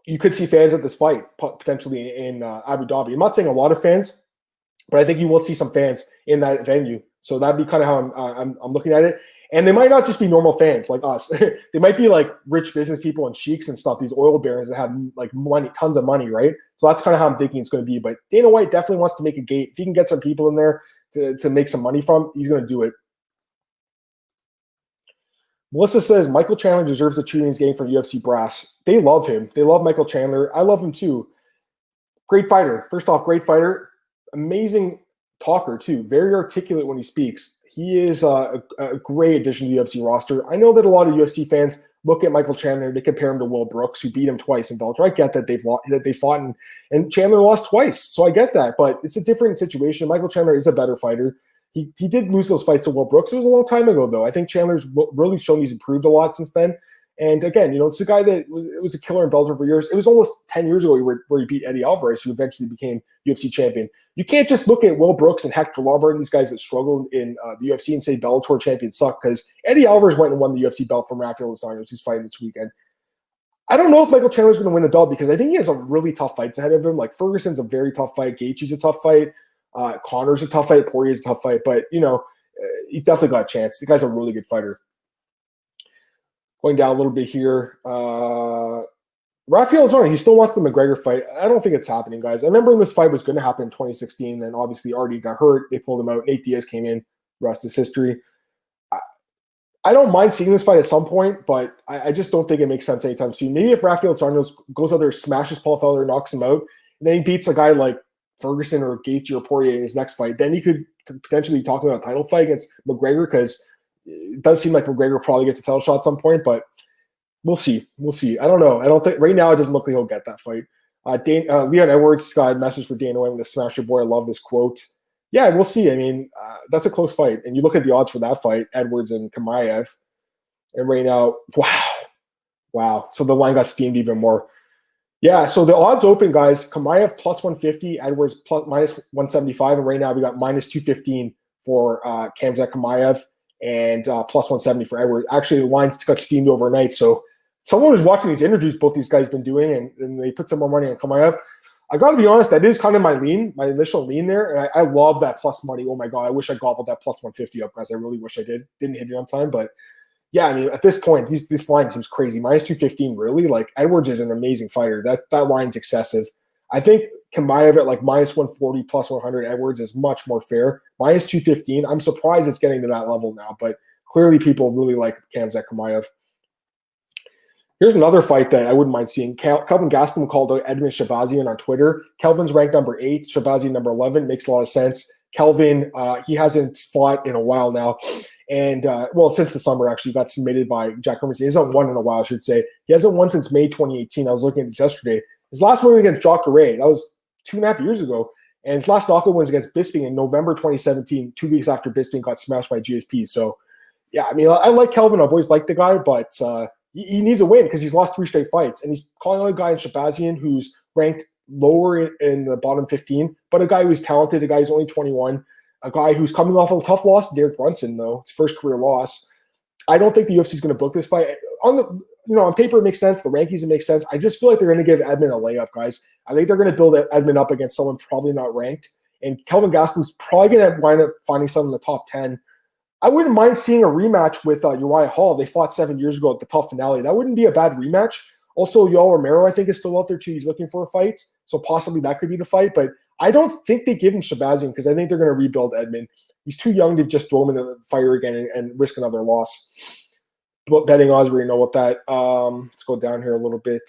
you could see fans at this fight potentially in Abu Dhabi. I'm not saying a lot of fans, but I think you will see some fans in that venue. So that'd be kind of how I'm looking at it. And they might not just be normal fans like us. They might be like rich business people and sheiks and stuff, these oil barons that have like money, tons of money, right? So that's kind of how I'm thinking it's going to be. But Dana White definitely wants to make a gate. If he can get some people in there to make some money from, he's going to do it. Melissa says Michael Chandler deserves the treatment he's getting from UFC brass. They love him. They love Michael Chandler. I love him too. Great fighter. First off, great fighter. Amazing talker too. Very articulate when he speaks. He is a great addition to the UFC roster. I know that a lot of UFC fans look at Michael Chandler. They compare him to Will Brooks, who beat him twice in Bellator. I get that they fought and Chandler lost twice, so I get that. But it's a different situation. Michael Chandler is a better fighter. He did lose those fights to Will Brooks. It was a long time ago, though. I think Chandler's really shown he's improved a lot since then. And again, it's a guy that was a killer in Bellator for years. It was almost 10 years ago where he beat Eddie Alvarez, who eventually became UFC champion. You can't just look at Will Brooks and Hector Lombard and these guys that struggled in the UFC and say Bellator champions suck, because Eddie Alvarez went and won the UFC belt from Rafael dos Anjos. He's fighting this weekend. I don't know if Michael Chandler's going to win the belt, because I think he has some really tough fights ahead of him. Like Ferguson's a very tough fight. Gaethje's a tough fight. Conor's a tough fight. Poirier's a tough fight. But, he's definitely got a chance. The guy's a really good fighter. Going down a little bit here. Rafael dos Anjos, he still wants the McGregor fight. I don't think it's happening, guys. I remember when this fight was going to happen in 2016, then obviously Artie got hurt. They pulled him out. Nate Diaz came in. The rest is history. I don't mind seeing this fight at some point, but I just don't think it makes sense anytime soon. Maybe if Rafael dos Anjos goes out there, smashes Paul Felder, knocks him out, and then he beats a guy like Ferguson or Gaethje or Poirier in his next fight, then he could potentially be talking about a title fight against McGregor, because it does seem like McGregor probably gets a title shot at some point, but we'll see. We'll see. I don't know. I don't think right now it doesn't look like he'll get that fight. Leon Edwards got a message for Dana White with the Smash Your Boy. I love this quote. Yeah, we'll see. I mean, that's a close fight. And you look at the odds for that fight, Edwards and Chimaev, and right now, wow. So the line got steamed even more. Yeah, so the odds open, guys. Chimaev plus 150, Edwards minus 175, and right now we got minus 215 for Khamzat Chimaev and plus 170 for Edwards. Actually, the lines got steamed overnight, so someone was watching these interviews both these guys been doing, and they put some more money on Chimaev. I got to be honest, that is kind of my initial lean there, and I love that plus money. Oh my God, I wish I gobbled that plus 150 up, guys. I really wish I did. Didn't hit it on time, but yeah, I mean, at this point, this line seems crazy. Minus 215, really? Like, Edwards is an amazing fighter. That line's excessive. I think Chimaev at like minus 140, plus 100, Edwards is much more fair. Minus 215, I'm surprised it's getting to that level now, but clearly people really like Khamzat Chimaev. Here's another fight that I wouldn't mind seeing. Kelvin Gastelum called out Edmen Shahbazyan on Twitter. Kelvin's ranked number 8, Shahbazyan number 11. Makes a lot of sense. Kelvin, he hasn't fought in a while now. And, since the summer, actually, got submitted by Jack Hermanson. He hasn't won in a while, I should say. He hasn't won since May 2018. I was looking at this yesterday. His last win against Jacare, that was 2.5 years ago. And his last knockout win was against Bisping in November 2017, 2 weeks after Bisping got smashed by GSP. So, yeah, I mean, I like Kelvin. I've always liked the guy, but he needs a win because he's lost 3 straight fights. And he's calling out a guy in Shahbazyan who's ranked lower in the bottom 15, but a guy who's talented, a guy who's only 21, a guy who's coming off a tough loss to Derek Brunson, though, his first career loss. I don't think the UFC is going to book this fight. On paper, it makes sense. The rankings, it makes sense. I just feel like they're going to give Edmen a layup, guys. I think they're going to build Edmen up against someone probably not ranked, and Kelvin Gastelum's probably going to wind up finding someone in the top 10. I wouldn't mind seeing a rematch with Uriah Hall. They fought 7 years ago at the tough finale. That wouldn't be a bad rematch. Also, Yoel Romero, I think, is still out there, too. He's looking for a fight, so possibly that could be the fight. But I don't think they give him Shahbazyan because I think they're going to rebuild Edmen. He's too young to just throw him in the fire again and risk another loss. But betting odds, we know what that. Let's go down here a little bit.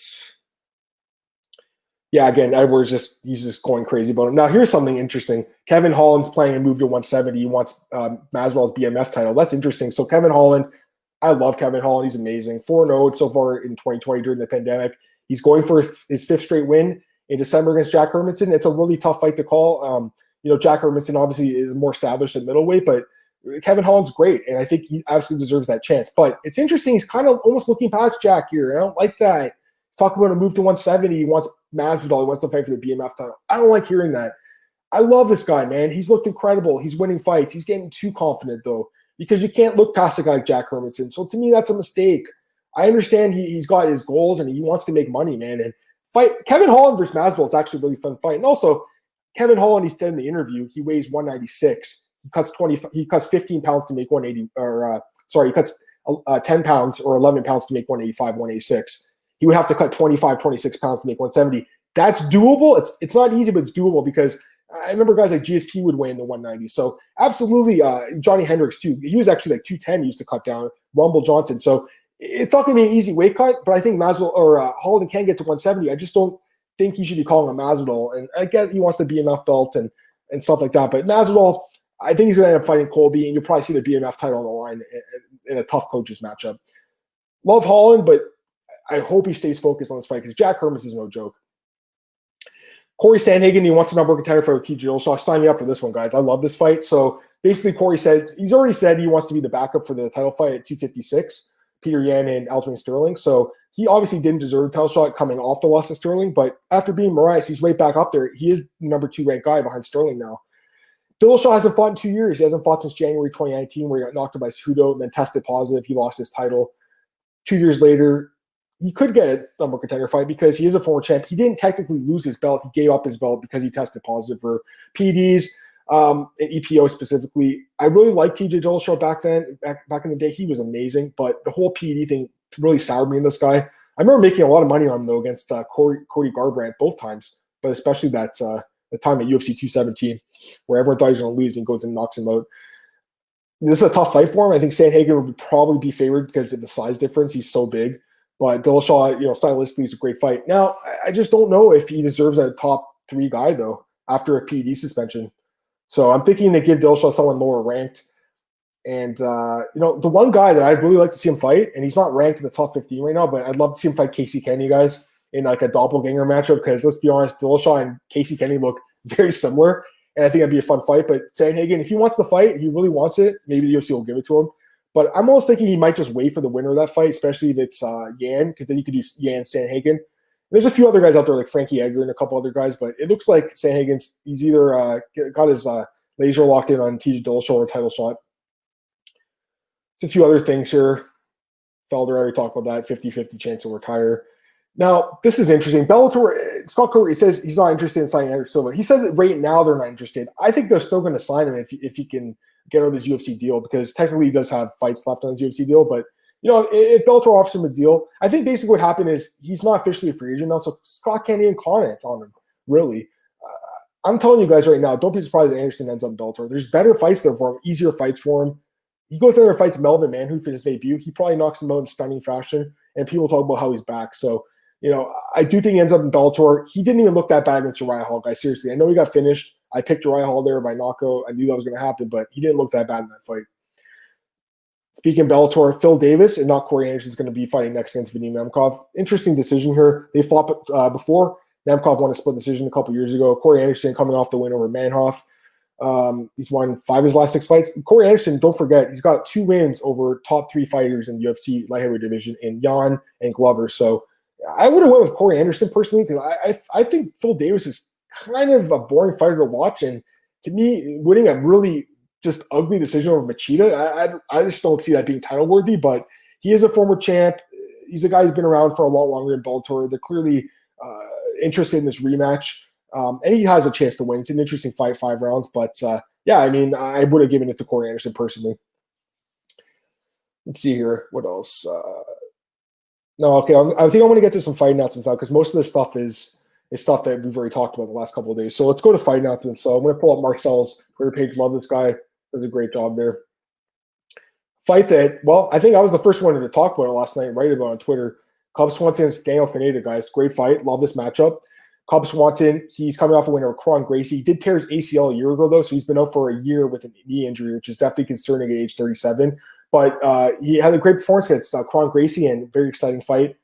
Yeah, again, Edwards he's just going crazy about him. Now, here's something interesting. Kevin Holland's playing a move to 170. He wants Masvidal's BMF title. That's interesting. So Kevin Holland, I love Kevin Holland. He's amazing. 4-0 so far in 2020 during the pandemic. He's going for his 5th straight win in December against Jack Hermanson. It's a really tough fight to call. Jack Hermanson obviously is more established at middleweight, but Kevin Holland's great, and I think he absolutely deserves that chance. But it's interesting. He's kind of almost looking past Jack here. I don't like that. He's talking about a move to 170. He wants Masvidal. He wants to fight for the BMF title. I don't like hearing that. I love this guy, man. He's looked incredible. He's winning fights. He's getting too confident, though, because you can't look past a guy like Jack Hermanson. So to me, that's a mistake. I understand he's got his goals and he wants to make money, man. And fight Kevin Holland versus Masvidal, it's actually a really fun fight. And also, Kevin Holland, he said in the interview, he weighs 196. He cuts 15 pounds to make 180, or he cuts 10 pounds or 11 pounds to make 185, 186. He would have to cut 25, 26 pounds to make 170. That's doable. It's not easy, but it's doable because I remember guys like GSP would weigh in the 190. So absolutely, Johnny Hendricks too. He was actually like 210. He used to cut down. Rumble Johnson. So it's not going to be an easy weight cut, but I think Holland can get to 170. I just don't think he should be calling him Masvidal. And I get he wants the BMF belt and stuff like that. But Masvidal, I think he's going to end up fighting Colby, and you'll probably see the BMF title on the line in a tough coaches matchup. Love Holland, but I hope he stays focused on this fight because Jack Hermas is no joke. Cory Sandhagen, he wants a number one contender fight with TJ Dillashaw. Sign me up for this one, guys. I love this fight. So basically, Cory said he's already said he wants to be the backup for the title fight at 256, Peter Yan and Aljamain Sterling. So he obviously didn't deserve a title shot coming off the loss of Sterling, but after being Moraes, he's right back up there. He is the number 2 ranked guy behind Sterling now. Dillashaw hasn't fought in 2 years. He hasn't fought since January 2019, where he got knocked out by Cejudo and then tested positive. He lost his title. 2 years later, he could get a number contender fight because he is a former champ. He didn't technically lose his belt. He gave up his belt because he tested positive for PEDs and EPO specifically. I really liked TJ Dillashaw back then. Back in the day, he was amazing. But the whole PED thing really soured me in this guy. I remember making a lot of money on him, though, against Cody Garbrandt both times, but especially that the time at UFC 217 where everyone thought he was going to lose and he goes and knocks him out. This is a tough fight for him. I think Sandhagen would probably be favored because of the size difference. He's so big. But Dillashaw, stylistically, is a great fight. Now, I just don't know if he deserves a top 3 guy, though, after a PED suspension. So I'm thinking they give Dillashaw someone lower ranked. And, the one guy that I'd really like to see him fight, and he's not ranked in the top 15 right now, but I'd love to see him fight Casey Kenny, guys, in like a doppelganger matchup because, let's be honest, Dillashaw and Casey Kenny look very similar. And I think that'd be a fun fight. But Sandhagen, if he wants the fight, he really wants it, maybe the UFC will give it to him. But I'm almost thinking he might just wait for the winner of that fight, especially if it's Yan, because then you could do Yan Sandhagen. There's a few other guys out there like Frankie Edgar and a couple other guys, but it looks like he's either got his laser locked in on TJ Dillashaw or title shot. It's a few other things here. Felder already talked about that, 50-50 chance to retire. Now, this is interesting. Bellator, Scott Coker, says he's not interested in signing Anderson Silva. He says that right now they're not interested. I think they're still going to sign him if he can get out of his UFC deal because technically he does have fights left on his UFC deal. But, if Bellator offers him a deal, I think basically what happened is he's not officially a free agent now, so Scott can't even comment on him, really. I'm telling you guys right now, don't be surprised if Anderson ends up in Bellator. There's better fights there for him, easier fights for him. He goes there and fights Melvin Manhoef for his debut. He probably knocks him out in stunning fashion, and people talk about how he's back. So, I do think he ends up in Bellator. He didn't even look that bad against Uriah Hall, guys. Seriously, I know he got finished. I picked Uriah Hall there by knockout. I knew that was going to happen, but he didn't look that bad in that fight. Speaking of Bellator, Phil Davis and not Cory Anderson is going to be fighting next against Vadim Nemkov. Interesting decision here. They fought before. Nemkov won a split decision a couple years ago. Cory Anderson coming off the win over Manhoef. He's won 5 of his last 6 fights. Cory Anderson, don't forget, he's got 2 wins over top 3 fighters in the UFC light heavyweight division in Jan and Glover. So I would have went with Cory Anderson personally because I think Phil Davis is kind of a boring fighter to watch. And to me, winning a really just ugly decision over Machida, I just don't see that being title worthy. But he is a former champ. He's a guy who's been around for a lot longer in Bellator. They're clearly interested in this rematch. And he has a chance to win. It's an interesting fight, 5 rounds. But, I would have given it to Cory Anderson personally. Let's see here. What else? I think I want to get to some fight announcements now because most of this stuff is stuff that we've already talked about the last couple of days. So let's go to fight announcements. So I'm going to pull up Marcel's Twitter page. Love this guy. Does a great job there. Fight that, I think I was the first one to talk about it last night and write about it on Twitter. Cub Swanson against Daniel Pineda, guys. Great fight. Love this matchup. Cub Swanson, he's coming off a win over Conrad Gracie. He did tear his ACL a year ago, though, so he's been out for a year with a knee injury, which is definitely concerning at age 37. But he had a great performance against Conrad Gracie and very exciting fight.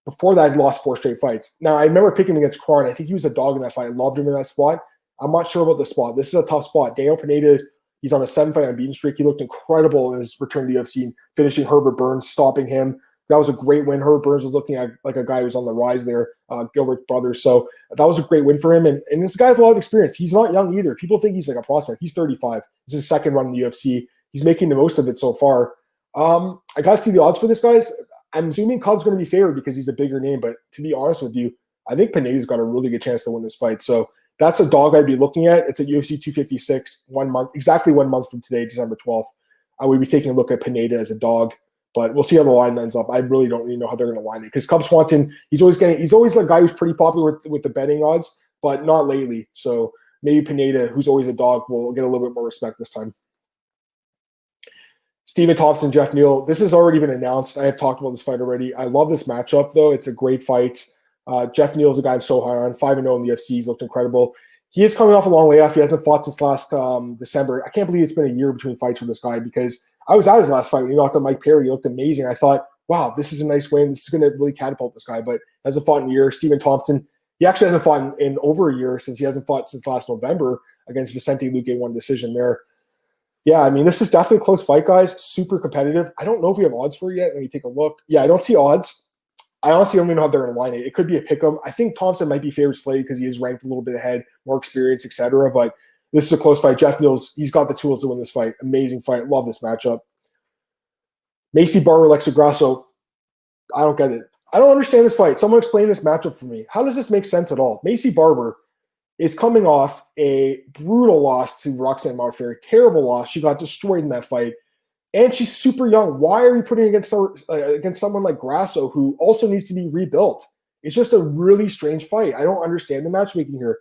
Before that, he lost 4 straight fights. Now, I remember picking him against Conrad. I think he was a dog in that fight. I loved him in that spot. I'm not sure about the spot. This is a tough spot. Daniel Pineda, he's on a 7-fight unbeaten streak. He looked incredible in his return to the UFC, finishing Herbert Burns, stopping him. That was a great win. Herbert Burns was looking at like a guy who was on the rise there, Gilbert brothers. So that was a great win for him. And this guy has a lot of experience. He's not young either. People think he's like a prospect. He's 35. It's his 2nd run in the UFC. He's making the most of it so far. I got to see the odds for this, guys. I'm assuming Cub's going to be favored because he's a bigger name. But to be honest with you, I think Pineda's got a really good chance to win this fight. So that's a dog I'd be looking at. It's at UFC 256, exactly 1 month from today, December 12th. I would be taking a look at Pineda as a dog, but we'll see how the line ends up. I really don't really know how they're going to line it because Cub Swanson, he's always the guy who's pretty popular with the betting odds, but not lately. So maybe Pineda, who's always a dog, will get a little bit more respect this time. Stephen Thompson, Jeff Neal. This has already been announced. I have talked about this fight already. I love this matchup, though. It's a great fight. Jeff Neal is a guy I'm so high on. 5-0 in the UFC. He's looked incredible. He is coming off a long layoff. He hasn't fought since last December. I can't believe it's been a year between fights for this guy because I was at his last fight when he knocked out Mike Perry. He looked amazing. I thought, wow, this is a nice win. This is going to really catapult this guy, but hasn't fought in a year. Stephen Thompson, he actually hasn't fought in over a year since he hasn't fought since last November against Vicente Luque. One decision there. Yeah, I mean, this is definitely a close fight, guys. Super competitive. I don't know if we have odds for it yet. Let me take a look. Yeah, I don't see odds. I honestly don't even know how they're going to line it. It could be a pick'em. I think Thompson might be favored slightly because he is ranked a little bit ahead, more experience, etc. But this is a close fight. Jeff Neal's, he's got the tools to win this fight. Amazing fight. Love this matchup. Macy Barber, Alexa Grasso. I don't get it. I don't understand this fight. Someone explain this matchup for me. How does this make sense at all? Macy Barber is coming off a brutal loss to Roxanne Modafferi. Terrible loss. She got destroyed in that fight. And she's super young. Why are we putting against someone like Grasso, who also needs to be rebuilt? It's just a really strange fight. I don't understand the matchmaking here.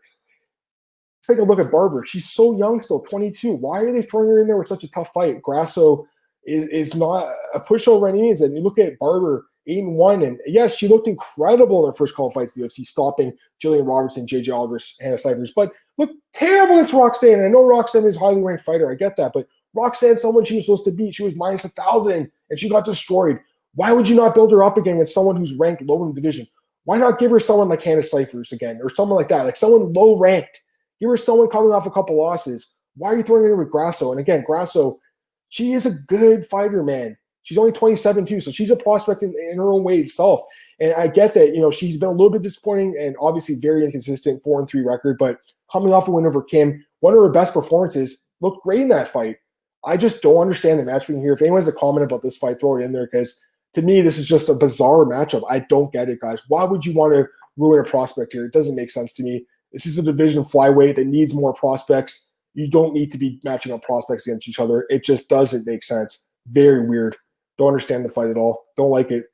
Take a look at Barber. She's so young still, 22. Why are they throwing her in there with such a tough fight? Grasso is not a pushover by any means. And you look at Barber, 8-1, and yes, she looked incredible in her first couple fights in the UFC, stopping Jillian Robertson, JJ Oliver, Hannah Cyphers, but looked terrible against Roxanne. I know Roxanne is a highly ranked fighter. I get that, but Roxanne, someone she was supposed to beat, she was minus 1,000, and she got destroyed. Why would you not build her up again against someone who's ranked low in the division? Why not give her someone like Hannah Cyphers again, or someone like that, like someone low ranked? Give her someone coming off a couple losses. Why are you throwing her in with Grasso? And again, Grasso, she is a good fighter, man. She's only 27 too, so she's a prospect in her own way itself. And I get that, she's been a little bit disappointing and obviously very inconsistent, 4-3 record, but coming off a win over Kim, one of her best performances, looked great in that fight. I just don't understand the matchmaking here. If anyone has a comment about this fight, throw it in there because to me, this is just a bizarre matchup. I don't get it, guys. Why would you want to ruin a prospect here? It doesn't make sense to me. This is a division flyweight that needs more prospects. You don't need to be matching up prospects against each other. It just doesn't make sense. Very weird. Don't understand the fight at all. Don't like it.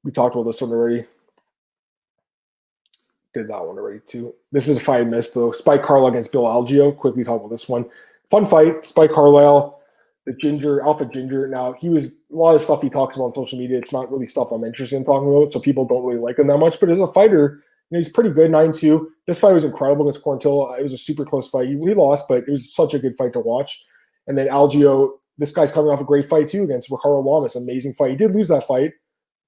We talked about this one already. Did that one already too. This is a fight I missed though. Spike Carlisle against Bill Algeo. Quickly talk about this one. Fun fight. Spike Carlisle, the ginger, alpha ginger. Now a lot of stuff he talks about on social media. It's not really stuff I'm interested in talking about, so people don't really like him that much. But as a fighter, he's pretty good. 9-2. This fight was incredible against Quarantilla. It was a super close fight. He lost, but it was such a good fight to watch. And then Algeo. This guy's coming off a great fight, too, against Ricardo Lamas. Amazing fight. He did lose that fight,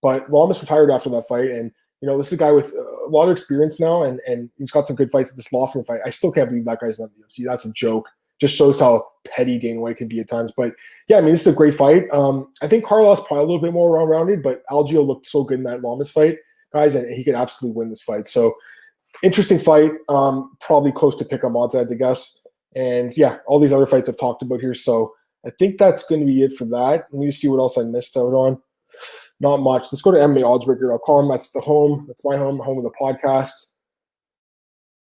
but Lamas retired after that fight. And, this is a guy with a lot of experience now, and he's got some good fights at this Lofton fight. I still can't believe that guy's not in the UFC. That's a joke. Just shows how petty Dana White can be at times. But, yeah, this is a great fight. I think Carlisle's probably a little bit more rounded, but Algeo looked so good in that Lamas fight, guys, and he could absolutely win this fight. So, interesting fight. Probably close to pick-up odds, I had to guess. And, yeah, all these other fights I've talked about here. So, I think that's going to be it for that. Let me just see what else I missed out on. Not much. Let's go to MMAOddsbreaker.com. That's the home. That's my home of the podcast.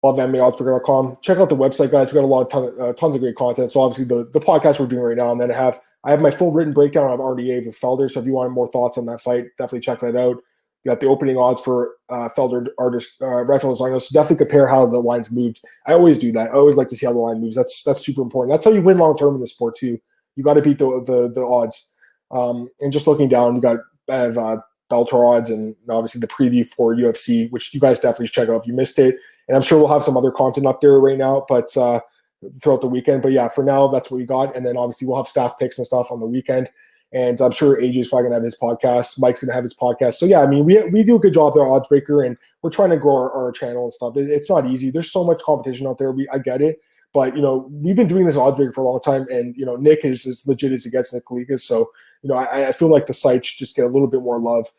Love MMAOddsbreaker.com. Check out the website, guys. We've got a lot of tons of great content. So obviously the podcast we're doing right now, and then I have my full written breakdown of RDA with Felder. So if you wanted more thoughts on that fight, definitely check that out. You got the opening odds for Felder artist Rafael Zangos. So definitely compare how the lines moved. I always do that. I always like to see how the line moves. That's super important. That's how you win long term in the sport too. You got to beat the odds. And just looking down, you got Bellator odds and obviously the preview for UFC, which you guys definitely check out if you missed it. And I'm sure we'll have some other content up there right now, but throughout the weekend. But yeah, for now, that's what we got. And then obviously we'll have staff picks and stuff on the weekend. And I'm sure AJ's probably going to have his podcast. Mike's going to have his podcast. So yeah, we do a good job there, Oddsbreaker, and we're trying to grow our channel and stuff. It's not easy. There's so much competition out there. I get it. But, we've been doing this Oddsbreaker for a long time, and, Nick is as legit as it gets, Nick Kalikas. So, I feel like the sites just get a little bit more love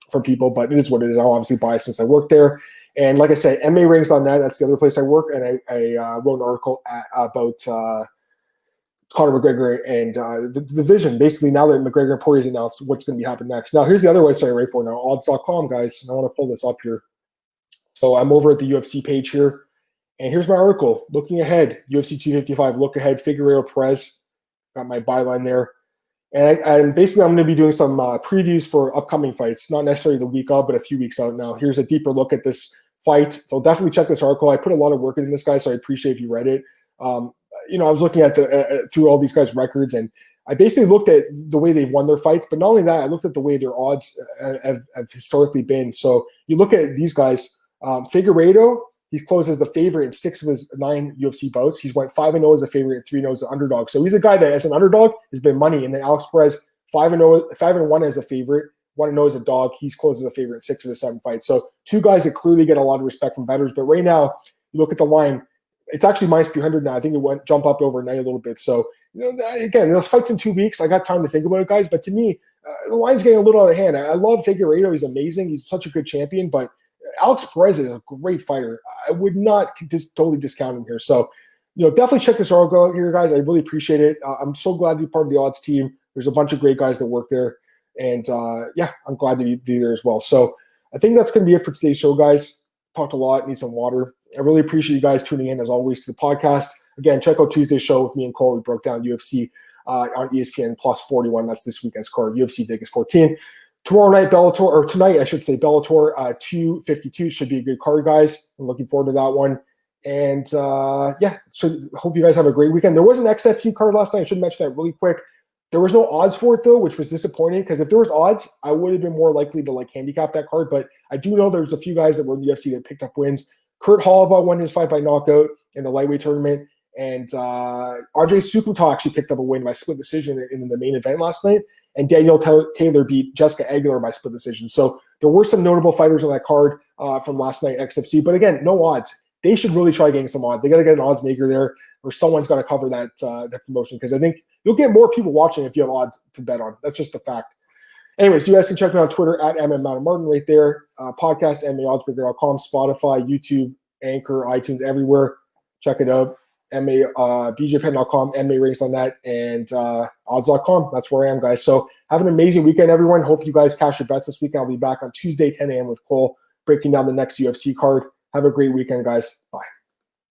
from people, but it is what it is. I'm obviously biased since I work there. And like I said, MMARings.net, that's the other place I work, and I wrote an article about Conor McGregor and the division. Basically, now that McGregor and Poirier is announced, what's going to be happening next. Now, here's the other website I write for now, odds.com, guys. And I want to pull this up here. So I'm over at the UFC page here. And here's my article. Looking ahead, UFC 255, look ahead, Figueiredo Perez. Got my byline there. And basically, I'm going to be doing some previews for upcoming fights, not necessarily the week of, but a few weeks out now. Here's a deeper look at this fight. So definitely check this article. I put a lot of work into this guy, so I appreciate if you read it. I was looking at through all these guys' records, and I basically looked at the way they've won their fights, but not only that, I looked at the way their odds have historically been. So you look at these guys, Figueiredo, he closed as the favorite in 6 of his 9 UFC bouts. He's went 5-0 as a favorite and 3-0 as an underdog. So he's a guy that, as an underdog, has been money. And then Alex Perez, 5-1 as a favorite, 1-0 as a dog. He's closed as a favorite in 6 of his 7 fights. So 2 guys that clearly get a lot of respect from bettors. But right now, you look at the line, it's actually minus 300 now. I think it jump up overnight a little bit. So, again, those fights in 2 weeks, I got time to think about it, guys. But to me, the line's getting a little out of hand. I love Figueiredo. He's amazing. He's such a good champion. But Alex Perez is a great fighter. I would not totally discount him here. So, definitely check this article out here, guys. I really appreciate it. I'm so glad to be part of the odds team. There's a bunch of great guys that work there. And, I'm glad to be there as well. So I think that's going to be it for today's show, guys. Talked a lot. Need some water. I really appreciate you guys tuning in, as always, to the podcast. Again, check out Tuesday's show with me and Cole. We broke down UFC on ESPN Plus 41. That's this weekend's card, UFC Vegas 14. Tomorrow night, Bellator, or tonight, I should say, Bellator 252 should be a good card, guys. I'm looking forward to that one. And, so hope you guys have a great weekend. There was an XFU card last night. I should mention that really quick. There was no odds for it, though, which was disappointing, because if there was odds, I would have been more likely to, handicap that card. But I do know there's a few guys that were in the UFC that picked up wins. Kurt Hallbaugh won his fight by knockout in the lightweight tournament. And RJ Sukuta actually picked up a win by split decision in the main event last night. And Daniel Taylor beat Jessica Aguilar by split decision. So there were some notable fighters on that card from last night XFC. But again, no odds. They should really try getting some odds. They got to get an odds maker there, or someone's got to cover that promotion, because I think you'll get more people watching if you have odds to bet on. That's just a fact. Anyways, you guys can check me on Twitter at MMAOB right there. Podcast, MMAOddsbreaker.com, Spotify, YouTube, Anchor, iTunes, everywhere. Check it out. BJPen.com, MMA Race on that, and odds.com. That's where I am, guys. So have an amazing weekend, everyone. Hope you guys cash your bets this weekend. I'll be back on Tuesday, 10 a.m. with Cole, breaking down the next UFC card. Have a great weekend, guys. Bye.